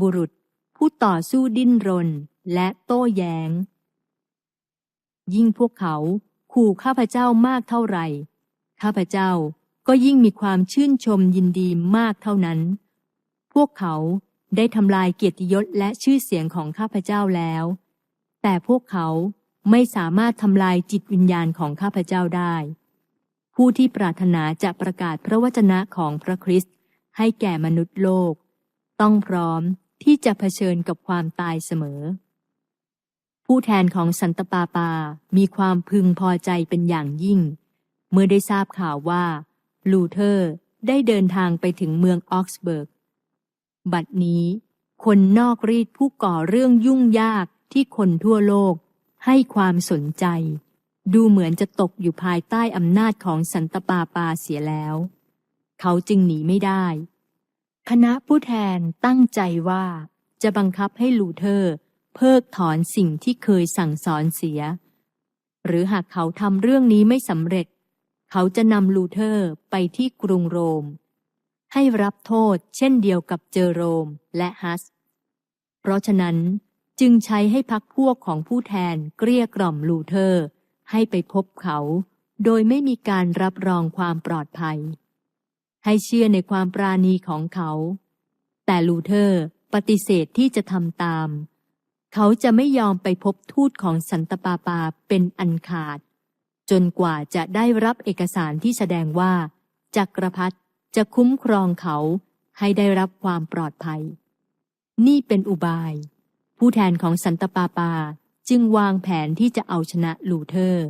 บุรุษผู้ต่อสู้ดิ้นรนและโต้แย้งยิ่งพวกเขาขู่ข้าพเจ้ามากเท่าไหร่ข้าพเจ้าก็ยิ่งมีความชื่นชมยินดีมากเท่านั้นพวกเขาได้ทำลายเกียรติยศและชื่อเสียงของข้าพเจ้าแล้วแต่พวกเขาไม่สามารถทำลายจิตวิญญาณของข้าพเจ้าได้ผู้ที่ปรารถนาจะประกาศพระวจนะของพระคริสต์ให้แก่มนุษย์โลกต้องพร้อมที่จะเผชิญกับความตายเสมอผู้แทนของสันตะปาปามีความพึงพอใจเป็นอย่างยิ่งเมื่อได้ทราบข่าวว่าลูเทอร์ได้เดินทางไปถึงเมืองออกซ์เบิร์กบัดนี้คนนอกรีดผู้ก่อเรื่องยุ่งยากที่คนทั่วโลกให้ความสนใจดูเหมือนจะตกอยู่ภายใต้อำนาจของสันตะปาปาเสียแล้วเขาจึงหนีไม่ได้คณะผู้แทนตั้งใจว่าจะบังคับให้ลูเทอร์เพิกถอนสิ่งที่เคยสั่งสอนเสียหรือหากเขาทำเรื่องนี้ไม่สำเร็จเขาจะนำลูเทอร์ไปที่กรุงโรมให้รับโทษเช่นเดียวกับเจอโรมและฮัสเพราะฉะนั้นจึงใช้ให้พรรคพวกของผู้แทนเกลี้ยกล่อมลูเทอร์ให้ไปพบเขาโดยไม่มีการรับรองความปลอดภัยให้เชื่อในความปราณีของเขาแต่ลูเทอร์ปฏิเสธที่จะทำตามเขาจะไม่ยอมไปพบทูตของสันตะปาปาเป็นอันขาดจนกว่าจะได้รับเอกสารที่แสดงว่าจักรพรรดิจะคุ้มครองเขาให้ได้รับความปลอดภัยนี่เป็นอุบายผู้แทนของสันตะปาปาจึงวางแผนที่จะเอาชนะลูเทอร์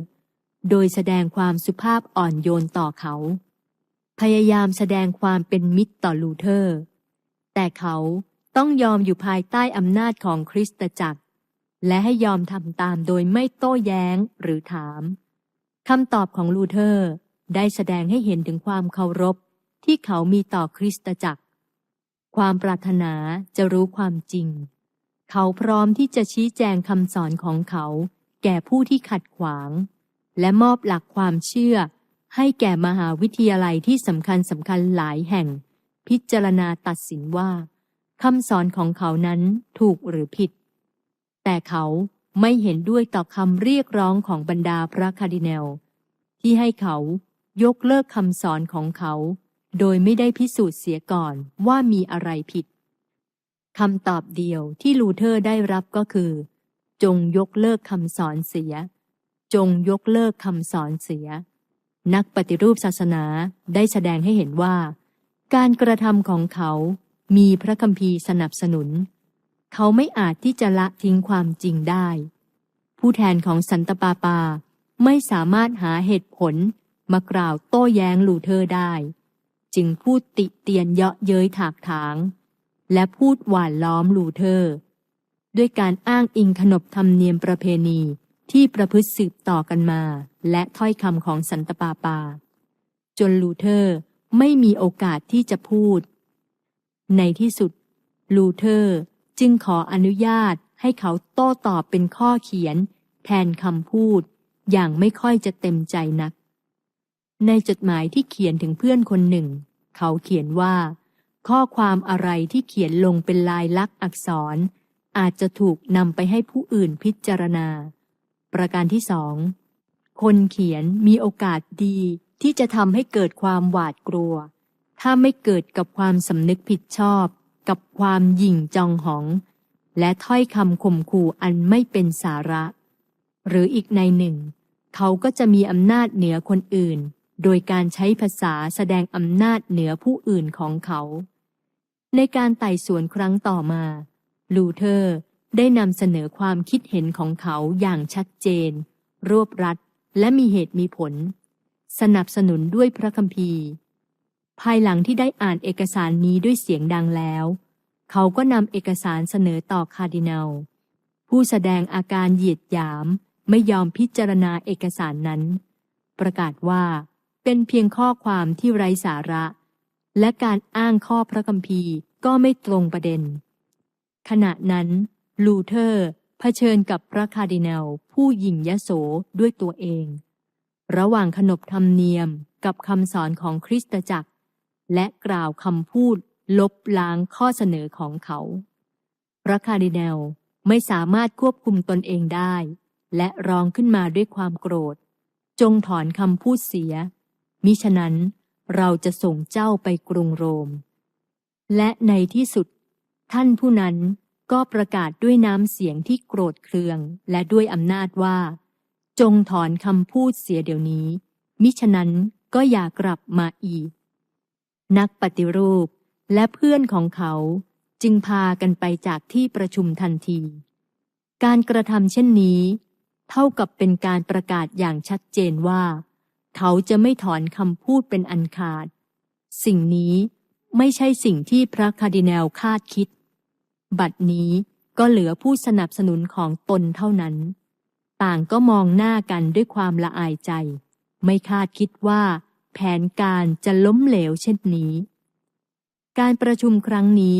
โดยแสดงความสุภาพอ่อนโยนต่อเขาพยายามแสดงความเป็นมิตรต่อลูเทอร์แต่เขาต้องยอมอยู่ภายใต้อำนาจของคริสตจักรและให้ยอมทำตามโดยไม่โต้แย้งหรือถามคำตอบของลูเทอร์ได้แสดงให้เห็นถึงความเคารพที่เขามีต่อคริสตจักรความปรารถนาจะรู้ความจริงเขาพร้อมที่จะชี้แจงคำสอนของเขาแก่ผู้ที่ขัดขวางและมอบหลักความเชื่อให้แก่มหาวิทยาลัยที่สำคัญหลายแห่งพิจารณาตัดสินว่าคำสอนของเขานั้นถูกหรือผิดแต่เขาไม่เห็นด้วยต่อคำเรียกร้องของบรรดาพระคาร์ดินัลที่ให้เขายกเลิกคำสอนของเขาโดยไม่ได้พิสูจน์เสียก่อนว่ามีอะไรผิดคำตอบเดียวที่ลูเทอร์ได้รับก็คือจงยกเลิกคำสอนเสียจงยกเลิกคำสอนเสียนักปฏิรูปศาสนาได้แสดงให้เห็นว่าการกระทำของเขามีพระคัมภีร์สนับสนุนเขาไม่อาจที่จะละทิ้งความจริงได้ผู้แทนของสันตะปาปาไม่สามารถหาเหตุผลมากล่าวโต้แย้งลูเทอร์ได้จึงพูดติเตียนเยาะเย้ยถากถางและพูดหว่านล้อมลูเทอร์ด้วยการอ้างอิงขนบธรรมเนียมประเพณีที่ประพฤติสืบต่อกันมาและถ้อยคำของสันตะปาปาจนลูเทอร์ไม่มีโอกาสที่จะพูดในที่สุดลูเทอร์จึงขออนุญาตให้เขาโต้ตอบเป็นข้อเขียนแทนคำพูดอย่างไม่ค่อยจะเต็มใจนักในจดหมายที่เขียนถึงเพื่อนคนหนึ่งเขาเขียนว่าข้อความอะไรที่เขียนลงเป็นลายลักษณ์อักษรอาจจะถูกนำไปให้ผู้อื่นพิจารณาประการที่2คนเขียนมีโอกาสดีที่จะทำให้เกิดความหวาดกลัวถ้าไม่เกิดกับความสำนึกผิดชอบกับความหยิ่งจองหอง และถ้อยคำข่มขู่อันไม่เป็นสาระ หรืออีกในหนึ่งเขาก็จะมีอำนาจเหนือคนอื่นโดยการใช้ภาษาแสดงอำนาจเหนือผู้อื่นของเขาในการไต่สวนครั้งต่อมาลูเทอร์ได้นำเสนอความคิดเห็นของเขาอย่างชัดเจนรวบรัดและมีเหตุมีผลสนับสนุนด้วยพระคัมภีร์ภายหลังที่ได้อ่านเอกสารนี้ด้วยเสียงดังแล้วเขาก็นำเอกสารเสนอต่อคาร์ดินัลผู้แสดงอาการเหยียดหยามไม่ยอมพิจารณาเอกสารนั้นประกาศว่าเป็นเพียงข้อความที่ไร้สาระและการอ้างข้อพระคัมภีร์ก็ไม่ตรงประเด็นขณะนั้นลูเทอร์เผชิญกับพระคาร์ดินัลผู้หยิ่งยโสด้วยตัวเองระหว่างขนบธรรมเนียมกับคำสอนของคริสตจักรและกล่าวคำพูดลบล้างข้อเสนอของเขาพระคาร์ดินัลไม่สามารถควบคุมตนเองได้และร้องขึ้นมาด้วยความโกรธจงถอนคำพูดเสียมิฉะนั้นเราจะส่งเจ้าไปกรุงโรมและในที่สุดท่านผู้นั้นก็ประกาศด้วยน้ำเสียงที่โกรธเคืองและด้วยอำนาจว่าจงถอนคำพูดเสียเดี๋ยวนี้มิฉะนั้นก็อย่ากลับมาอีกนักปฏิรูปและเพื่อนของเขาจึงพากันไปจากที่ประชุมทันทีการกระทำเช่นนี้เท่ากับเป็นการประกาศอย่างชัดเจนว่าเขาจะไม่ถอนคำพูดเป็นอันขาดสิ่งนี้ไม่ใช่สิ่งที่พระคาร์ดินัลคาดคิดบัดนี้ก็เหลือผู้สนับสนุนของตนเท่านั้นต่างก็มองหน้ากันด้วยความละอายใจไม่คาดคิดว่าแผนการจะล้มเหลวเช่นนี้การประชุมครั้งนี้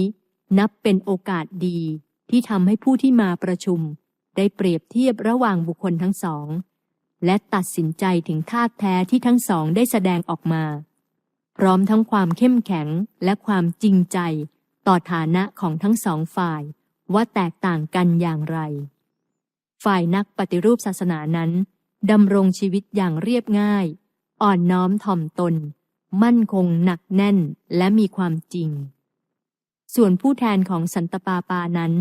นับเป็นโอกาสดีที่ทำให้ผู้ที่มาประชุมได้เปรียบเทียบระหว่างบุคคลทั้งสองและตัดสินใจถึงธาตุแท้ที่ทั้งสองได้แสดงออกมาพร้อมทั้งความเข้มแข็งและความจริงใจต่อฐานะของทั้งสองฝ่ายว่าแตกต่างกันอย่างไรฝ่ายนักปฏิรูปศาสนานั้นดำรงชีวิตอย่างเรียบง่ายอ่อนน้อมถ่อมตนมั่นคงหนักแน่นและมีความจริงส่วนผู้แทนของสันตะปาปานั้น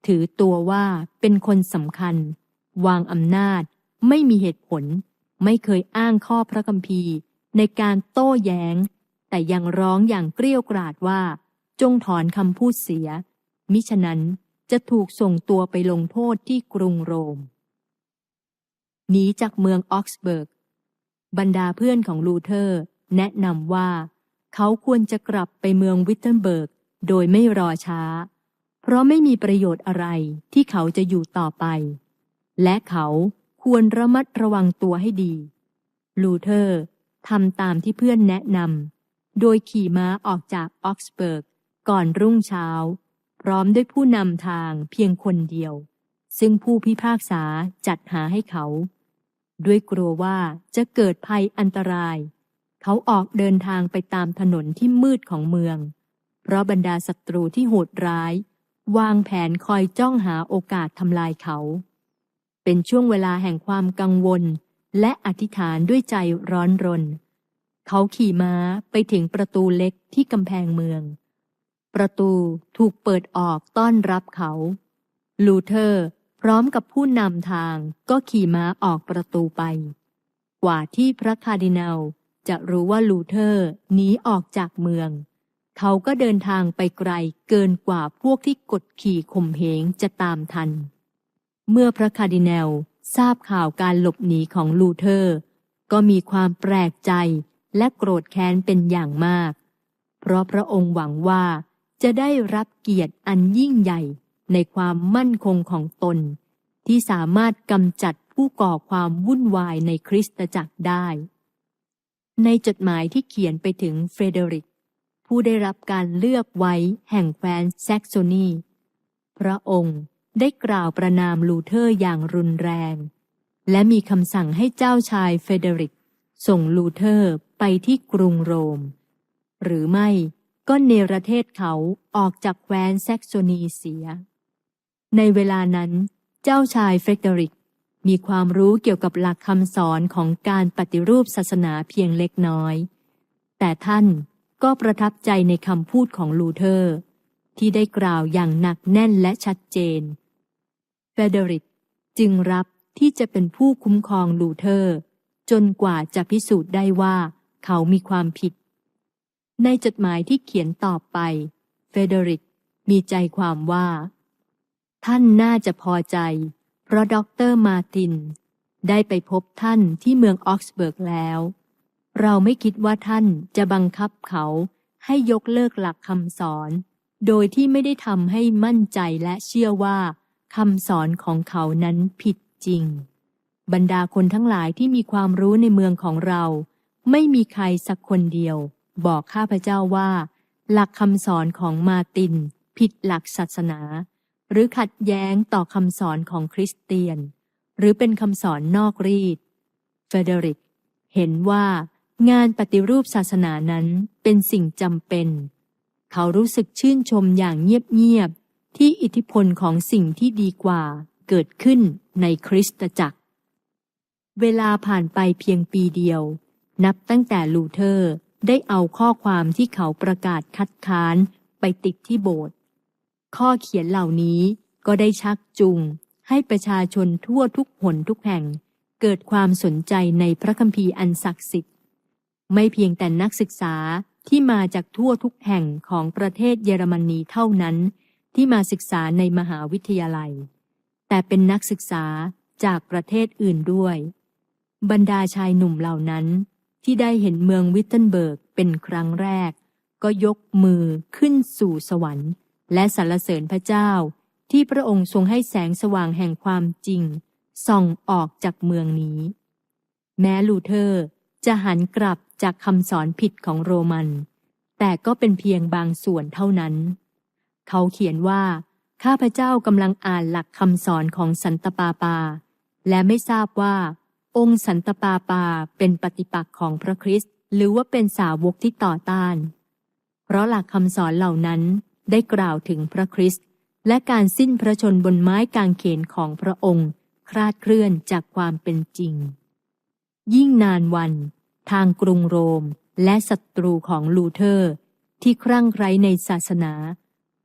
ถือตัวว่าเป็นคนสำคัญวางอำนาจไม่มีเหตุผลไม่เคยอ้างข้อพระคัมภีร์ในการโต้แย้งแต่ยังร้องอย่างเกรี้ยวกราดว่าจงถอนคำพูดเสียมิฉะนั้นจะถูกส่งตัวไปลงโทษที่กรุงโรมหนีจากเมืองออกซ์เบิร์กบรรดาเพื่อนของลูเทอร์แนะนำว่าเขาควรจะกลับไปเมืองวิตเทนเบิร์กโดยไม่รอช้าเพราะไม่มีประโยชน์อะไรที่เขาจะอยู่ต่อไปและเขาควรระมัดระวังตัวให้ดีลูเทอร์ทำตามที่เพื่อนแนะนำโดยขี่ม้าออกจากออกซ์เบิร์กก่อนรุ่งเช้าพร้อมด้วยผู้นำทางเพียงคนเดียวซึ่งผู้พิพากษาจัดหาให้เขาด้วยกลัวว่าจะเกิดภัยอันตรายเขาออกเดินทางไปตามถนนที่มืดของเมืองเพราะบรรดาศัตรูที่โหดร้ายวางแผนคอยจ้องหาโอกาสทำลายเขาเป็นช่วงเวลาแห่งความกังวลและอธิษฐานด้วยใจร้อนรนเขาขี่ม้าไปถึงประตูเล็กที่กำแพงเมืองประตูถูกเปิดออกต้อนรับเขาลูเทอร์พร้อมกับผู้นำทางก็ขี่ม้าออกประตูไปกว่าที่พระคาร์ดินัลจะรู้ว่าลูเทอร์หนีออกจากเมืองเขาก็เดินทางไปไกลเกินกว่าพวกที่กดขี่ข่มเหงจะตามทันเมื่อพระคาร์ดินัลทราบข่าวการหลบหนีของลูเทอร์ก็มีความแปลกใจและโกรธแค้นเป็นอย่างมากเพราะพระองค์หวังว่าจะได้รับเกียรติอันยิ่งใหญ่ในความมั่นคงของตนที่สามารถกำจัดผู้ก่อความวุ่นวายในคริสตจักรได้ในจดหมายที่เขียนไปถึงเฟเดริกผู้ได้รับการเลือกไว้แห่งแคว้นแซกโซนีพระองค์ได้กล่าวประณามลูเทอร์อย่างรุนแรงและมีคำสั่งให้เจ้าชายเฟเดริกส่งลูเทอร์ไปที่กรุงโรมหรือไม่ก็เนรเทศเขาออกจากแคว้นแซกโซนีเสียในเวลานั้นเจ้าชายเฟเดริกมีความรู้เกี่ยวกับหลักคำสอนของการปฏิรูปศาสนาเพียงเล็กน้อยแต่ท่านก็ประทับใจในคำพูดของลูเทอร์ ที่ได้กล่าวอย่างหนักแน่นและชัดเจนเฟเดริกจึงรับที่จะเป็นผู้คุ้มครองลูเทอร์จนกว่าจะพิสูจน์ได้ว่าเขามีความผิดในจดหมายที่เขียนต่อไปเฟเดริกมีใจความว่าท่านน่าจะพอใจเพราะด็อกเตอร์มาร์ตินได้ไปพบท่านที่เมืองออกซเบิร์กแล้วเราไม่คิดว่าท่านจะบังคับเขาให้ยกเลิกหลักคำสอนโดยที่ไม่ได้ทำให้มั่นใจและเชื่อว่าคำสอนของเขานั้นผิดจริงบรรดาคนทั้งหลายที่มีความรู้ในเมืองของเราไม่มีใครสักคนเดียวบอกข้าพเจ้าว่าหลักคำสอนของมาร์ตินผิดหลักศาสนาหรือขัดแย้งต่อคำสอนของคริสเตียนหรือเป็นคำสอนนอกรีดเฟเดริกเห็นว่างานปฏิรูปศาสนานั้นเป็นสิ่งจำเป็นเขารู้สึกชื่นชมอย่างเงียบๆที่อิทธิพลของสิ่งที่ดีกว่าเกิดขึ้นในคริสตจักรเวลาผ่านไปเพียงปีเดียวนับตั้งแต่ลูเทอร์ได้เอาข้อความที่เขาประกาศคัดค้านไปติดที่โบสถ์ข้อเขียนเหล่านี้ก็ได้ชักจูงให้ประชาชนทั่วทุกหนทุกแห่งเกิดความสนใจในพระคัมภีร์อันศักดิ์สิทธิ์ไม่เพียงแต่นักศึกษาที่มาจากทั่วทุกแห่งของประเทศเยอรมนีเท่านั้นที่มาศึกษาในมหาวิทยาลัยแต่เป็นนักศึกษาจากประเทศอื่นด้วยบรรดาชายหนุ่มเหล่านั้นที่ได้เห็นเมืองวิตเทนเบิร์กเป็นครั้งแรกก็ยกมือขึ้นสู่สวรรค์และสรรเสริญพระเจ้าที่พระองค์ทรงให้แสงสว่างแห่งความจริงส่องออกจากเมืองนี้แม้ลูเทอร์จะหันกลับจากคำสอนผิดของโรมันแต่ก็เป็นเพียงบางส่วนเท่านั้นเขาเขียนว่าข้าพเจ้ากำลังอ่านหลักคำสอนของสันตะปาปาและไม่ทราบว่าองค์สันตะปาปาเป็นปฏิปักษ์ของพระคริสต์หรือว่าเป็นสาวกที่ต่อต้านเพราะหลักคำสอนเหล่านั้นได้กล่าวถึงพระคริสต์และการสิ้นพระชนม์บนไม้กางเขนของพระองค์คลาดเคลื่อนจากความเป็นจริงยิ่งนานวันทางกรุงโรมและศัตรูของลูเทอร์ที่ครั่งไคร้ในศาสนา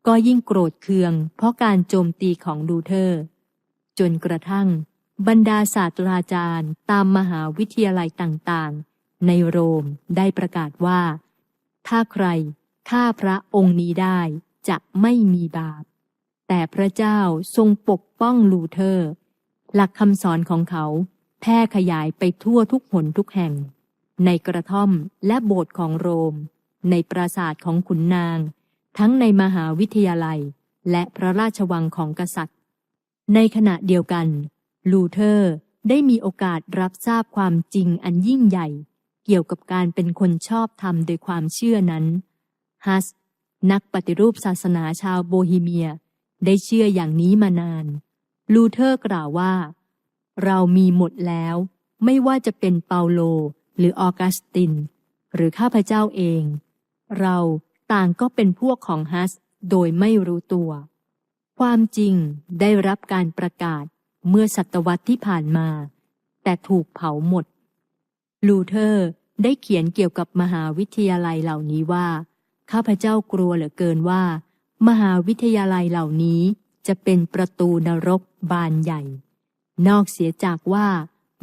ก็ยิ่งโกรธเคืองเพราะการโจมตีของลูเทอร์จนกระทั่งบรรดาศาสตราจารย์ตามมหาวิทยาลัยต่างๆในโรมได้ประกาศว่าถ้าใครฆ่าพระองค์นี้ได้จะไม่มีบาปแต่พระเจ้าทรงปกป้องลูเทอร์หลักคำสอนของเขาแพร่ขยายไปทั่วทุกหนทุกแห่งในกระท่อมและโบสถ์ของโรมในปราสาทของขุนนางทั้งในมหาวิทยาลัยและพระราชวังของกษัตริย์ในขณะเดียวกันลูเทอร์ได้มีโอกาสรับทราบความจริงอันยิ่งใหญ่เกี่ยวกับการเป็นคนชอบธรรมโดยความเชื่อนั้นฮัสนักปฏิรูปศาสนาชาวโบฮีเมียได้เชื่ออย่างนี้มานานลูเทอร์กล่าวว่าเรามีหมดแล้วไม่ว่าจะเป็นเปาโลหรือออกัสตินหรือข้าพเจ้าเองเราต่างก็เป็นพวกของฮัสโดยไม่รู้ตัวความจริงได้รับการประกาศเมื่อศตวรรษที่ผ่านมาแต่ถูกเผาหมดลูเทอร์ได้เขียนเกี่ยวกับมหาวิทยาลัยเหล่านี้ว่าข้าพเจ้ากลัวเหลือเกินว่ามหาวิทยาลัยเหล่านี้จะเป็นประตูนรกบานใหญ่นอกเสียจากว่า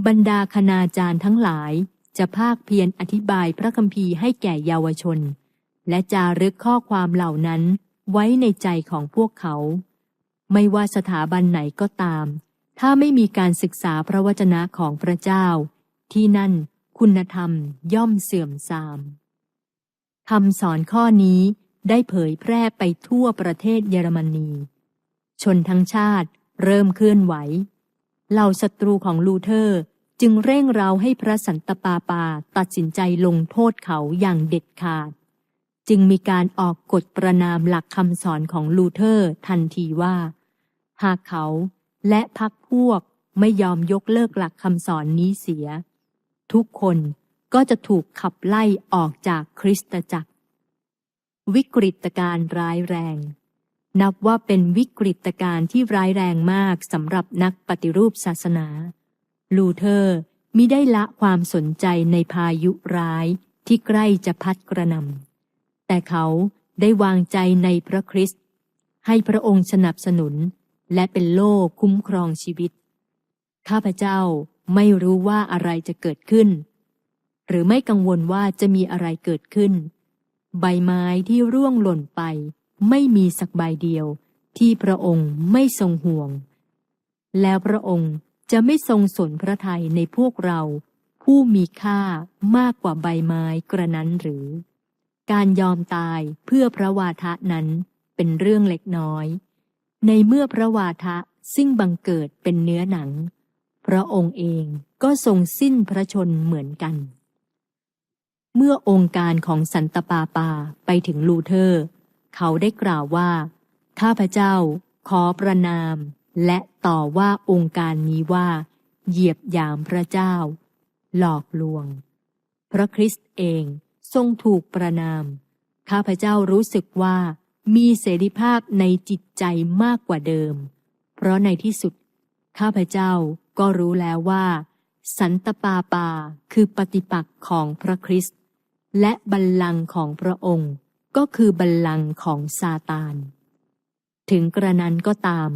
บรรดาคณาจารย์ทั้งหลายจะภาคเพียรอธิบายพระคัมภีร์ให้แก่เยาวชนและจารึกข้อความเหล่านั้นไว้ในใจของพวกเขาไม่ว่าสถาบันไหนก็ตามถ้าไม่มีการศึกษาพระวจนะของพระเจ้าที่นั่นคุณธรรมย่อมเสื่อมทรามคำสอนข้อนี้ได้เผยแพร่ไปทั่วประเทศเยอรมนีชนทั้งชาติเริ่มเคลื่อนไหวเหล่าศัตรูของลูเทอร์จึงเร่งเร้าให้พระสันตะปาปาตัดสินใจลงโทษเขาอย่างเด็ดขาดจึงมีการออกกฎประณามหลักคำสอนของลูเทอร์ทันทีว่าหากเขาและพรรคพวกไม่ยอมยกเลิกหลักคำสอนนี้เสียทุกคนก็จะถูกขับไล่ออกจากคริสตจักรวิกฤตการณ์ร้ายแรงนับว่าเป็นวิกฤตการณ์ที่ร้ายแรงมากสำหรับนักปฏิรูปศาสนาลูเทอร์มิได้ละความสนใจในพายุร้ายที่ใกล้จะพัดกระหน่ำแต่เขาได้วางใจในพระคริสต์ ให้พระองค์สนับสนุนและเป็นโล่คุ้มครองชีวิตข้าพเจ้าไม่รู้ว่าอะไรจะเกิดขึ้นหรือไม่กังวลว่าจะมีอะไรเกิดขึ้นใบไม้ที่ร่วงหล่นไปไม่มีสักใบเดียวที่พระองค์ไม่ทรงห่วงแล้วพระองค์จะไม่ทรงสนพระทัยในพวกเราผู้มีค่ามากกว่าใบไม้กระนั้นหรือการยอมตายเพื่อพระวาทะนั้นเป็นเรื่องเล็กน้อยในเมื่อพระวาทะซึ่งบังเกิดเป็นเนื้อหนังพระองค์เองก็ทรงสิ้นพระชนเหมือนกันเมื่อองค์การของสันตะปาปาไปถึงลูเทอร์เขาได้กล่าวว่าข้าพเจ้าขอประณามและต่อว่าองค์การนี้ว่าเหยียบหยามพระเจ้าหลอกลวงพระคริสต์เองทรงถูกประณามข้าพเจ้ารู้สึกว่ามีเสรีภาพในจิตใจมากกว่าเดิมเพราะในที่สุดข้าพเจ้าก็รู้แล้วว่าสันตะปาปาคือปฏิปักษ์ของพระคริสต์และบัลลังก์ของพระองค์ก็คือบัลลังก์ของซาตานถึงกระนั้นก็ตาม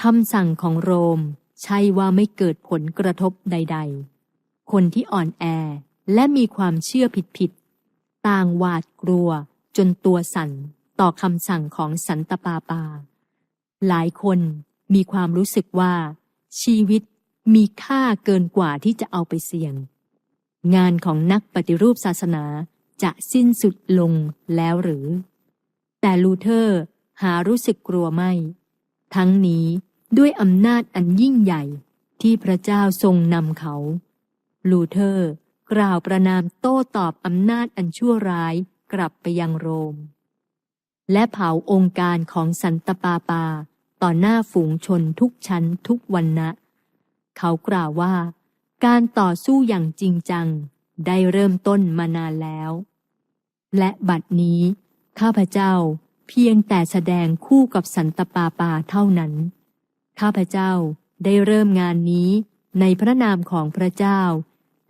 คำสั่งของโรมใช่ว่าไม่เกิดผลกระทบใดๆคนที่อ่อนแอและมีความเชื่อผิดๆต่างหวาดกลัวจนตัวสั่นต่อคำสั่งของสันตะปาปาหลายคนมีความรู้สึกว่าชีวิตมีค่าเกินกว่าที่จะเอาไปเสี่ยงงานของนักปฏิรูปศาสนาจะสิ้นสุดลงแล้วหรือแต่ลูเทอร์หารู้สึกกลัวไม่ทั้งนี้ด้วยอำนาจอันยิ่งใหญ่ที่พระเจ้าทรงนำเขาลูเทอร์กล่าวประณามโต้ตอบอำนาจอันชั่วร้ายกลับไปยังโรมและเผาองค์การของสันตะปาปาต่อหน้าฝูงชนทุกชั้นทุกวรรณะเขากล่าวว่าการต่อสู้อย่างจริงจังได้เริ่มต้นมานานแล้วและบัดนี้ข้าพเจ้าเพียงแต่แสดงคู่กับสันตะปาปาเท่านั้นข้าพเจ้าได้เริ่มงานนี้ในพระนามของพระเจ้า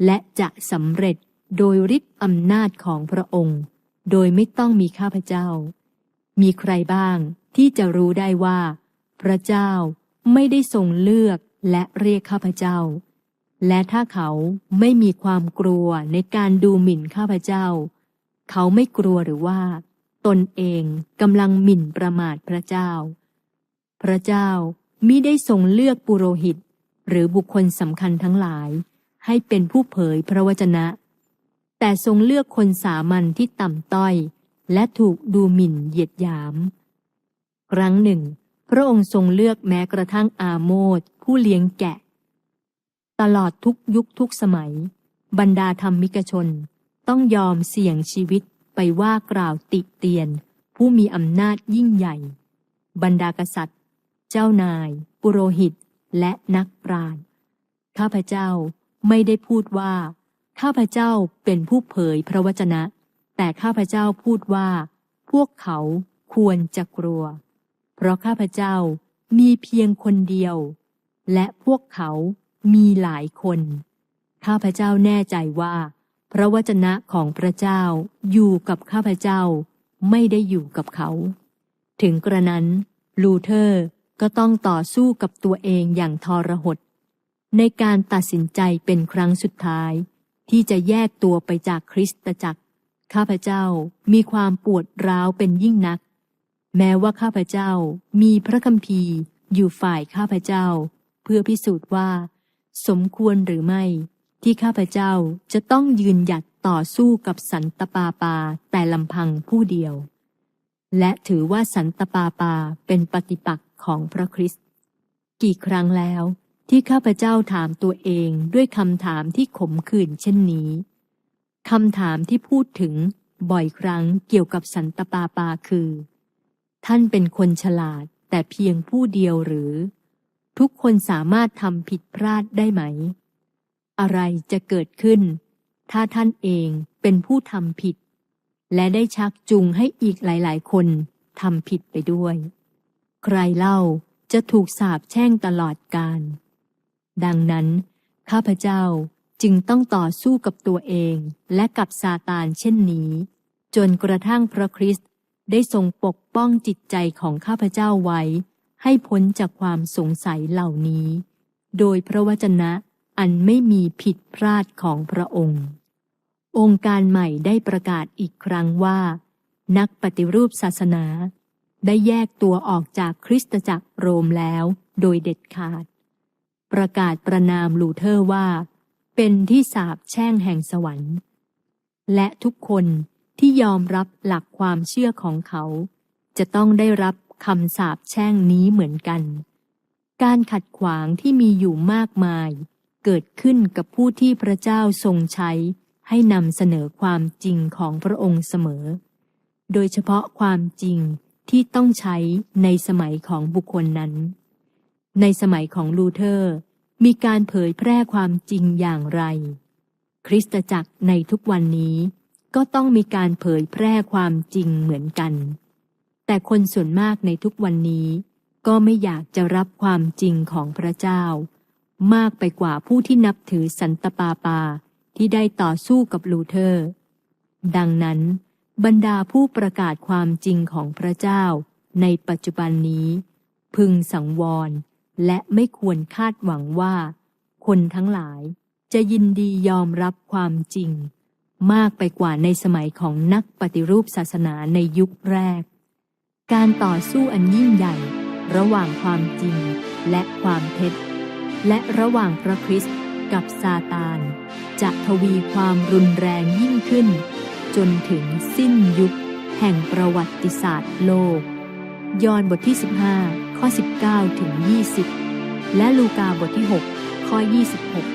และจะสำเร็จโดยฤทธิ์อำนาจของพระองค์โดยไม่ต้องมีข้าพเจ้ามีใครบ้างที่จะรู้ได้ว่าพระเจ้าไม่ได้ทรงเลือกและเรียกข้าพเจ้าและถ้าเขาไม่มีความกลัวในการดูหมิ่นข้าพเจ้าเขาไม่กลัวหรือว่าตนเองกำลังหมิ่นประมาทพระเจ้าพระเจ้ามิได้ทรงเลือกปุโรหิตหรือบุคคลสำคัญทั้งหลายให้เป็นผู้เผยพระวจนะแต่ทรงเลือกคนสามัญที่ต่ำต้อยและถูกดูหมิ่นเหยียดหยามครั้งหนึ่งพระองค์ทรงเลือกแม้กระทั่งอาโมสผู้เลี้ยงแกะตลอดทุกยุคทุกสมัยบรรดาธรรมิกชนต้องยอมเสี่ยงชีวิตไปว่ากล่าวติเตียนผู้มีอำนาจยิ่งใหญ่บรรดากษัตริย์เจ้านายปุโรหิตและนักปราชญ์ข้าพเจ้าไม่ได้พูดว่าข้าพเจ้าเป็นผู้เผยพระวจนะแต่ข้าพเจ้าพูดว่าพวกเขาควรจะกลัวเพราะข้าพเจ้ามีเพียงคนเดียวและพวกเขามีหลายคนข้าพเจ้าแน่ใจว่าพระวจนะของพระเจ้าอยู่กับข้าพเจ้าไม่ได้อยู่กับเขาถึงกระนั้นลูเทอร์ก็ต้องต่อสู้กับตัวเองอย่างทรหดในการตัดสินใจเป็นครั้งสุดท้ายที่จะแยกตัวไปจากคริสตจักรข้าพเจ้ามีความปวดร้าวเป็นยิ่งนักแม้ว่าข้าพเจ้ามีพระคัมภีร์อยู่ฝ่ายข้าพเจ้าเพื่อพิสูจน์ว่าสมควรหรือไม่ที่ข้าพเจ้าจะต้องยืนหยัดต่อสู้กับสันตะปาปาแต่ลำพังผู้เดียวและถือว่าสันตะปาปาเป็นปฏิปักษ์ของพระคริสต์กี่ครั้งแล้วที่ข้าพเจ้าถามตัวเองด้วยคำถามที่ขมขื่นเช่นนี้คำถามที่พูดถึงบ่อยครั้งเกี่ยวกับสันตะปาปาคือท่านเป็นคนฉลาดแต่เพียงผู้เดียวหรือทุกคนสามารถทำผิดพลาดได้ไหมอะไรจะเกิดขึ้นถ้าท่านเองเป็นผู้ทำผิดและได้ชักจูงให้อีกหลายๆคนทำผิดไปด้วยใครเล่าจะถูกสาปแช่งตลอดกาลดังนั้นข้าพเจ้าจึงต้องต่อสู้กับตัวเองและกับซาตานเช่นนี้จนกระทั่งพระคริสต์ ได้ทรงปกป้องจิตใจของข้าพเจ้าไว้ให้พ้นจากความสงสัยเหล่านี้ โดยพระวจนะอันไม่มีผิดพลาดของพระองค์ องค์การใหม่ได้ประกาศอีกครั้งว่า นักปฏิรูปศาสนาได้แยกตัวออกจากคริสตจักรโรมแล้วโดยเด็ดขาด ประกาศประนามลูเทอร์ว่าเป็นที่สาปแช่งแห่งสวรรค์และทุกคนที่ยอมรับหลักความเชื่อของเขาจะต้องได้รับคำสาปแช่งนี้เหมือนกัน การขัดขวางที่มีอยู่มากมายเกิดขึ้นกับผู้ที่พระเจ้าทรงใช้ให้นำเสนอความจริงของพระองค์เสมอ โดยเฉพาะความจริงที่ต้องใช้ในสมัยของบุคคลนั้น ในสมัยของลูเทอร์มีการเผยแพร่ความจริงอย่างไรคริสตจักรในทุกวันนี้ก็ต้องมีการเผยแพร่ความจริงเหมือนกันแต่คนส่วนมากในทุกวันนี้ก็ไม่อยากจะรับความจริงของพระเจ้ามากไปกว่าผู้ที่นับถือสันตะปาปาที่ได้ต่อสู้กับลูเทอร์ดังนั้นบรรดาผู้ประกาศความจริงของพระเจ้าในปัจจุบันนี้พึงสังวรและไม่ควรคาดหวังว่าคนทั้งหลายจะยินดียอมรับความจริงมากไปกว่าในสมัยของนักปฏิรูปศาสนาในยุคแรกการต่อสู้อันยิ่งใหญ่ระหว่างความจริงและความเท็จและระหว่างพระคริสต์กับซาตานจะทวีความรุนแรงยิ่งขึ้นจนถึงสิ้นยุคแห่งประวัติศาสตร์โลกยอห์นบทที่15ข้อ19ถึง20และลูกาบทที่6ข้อ26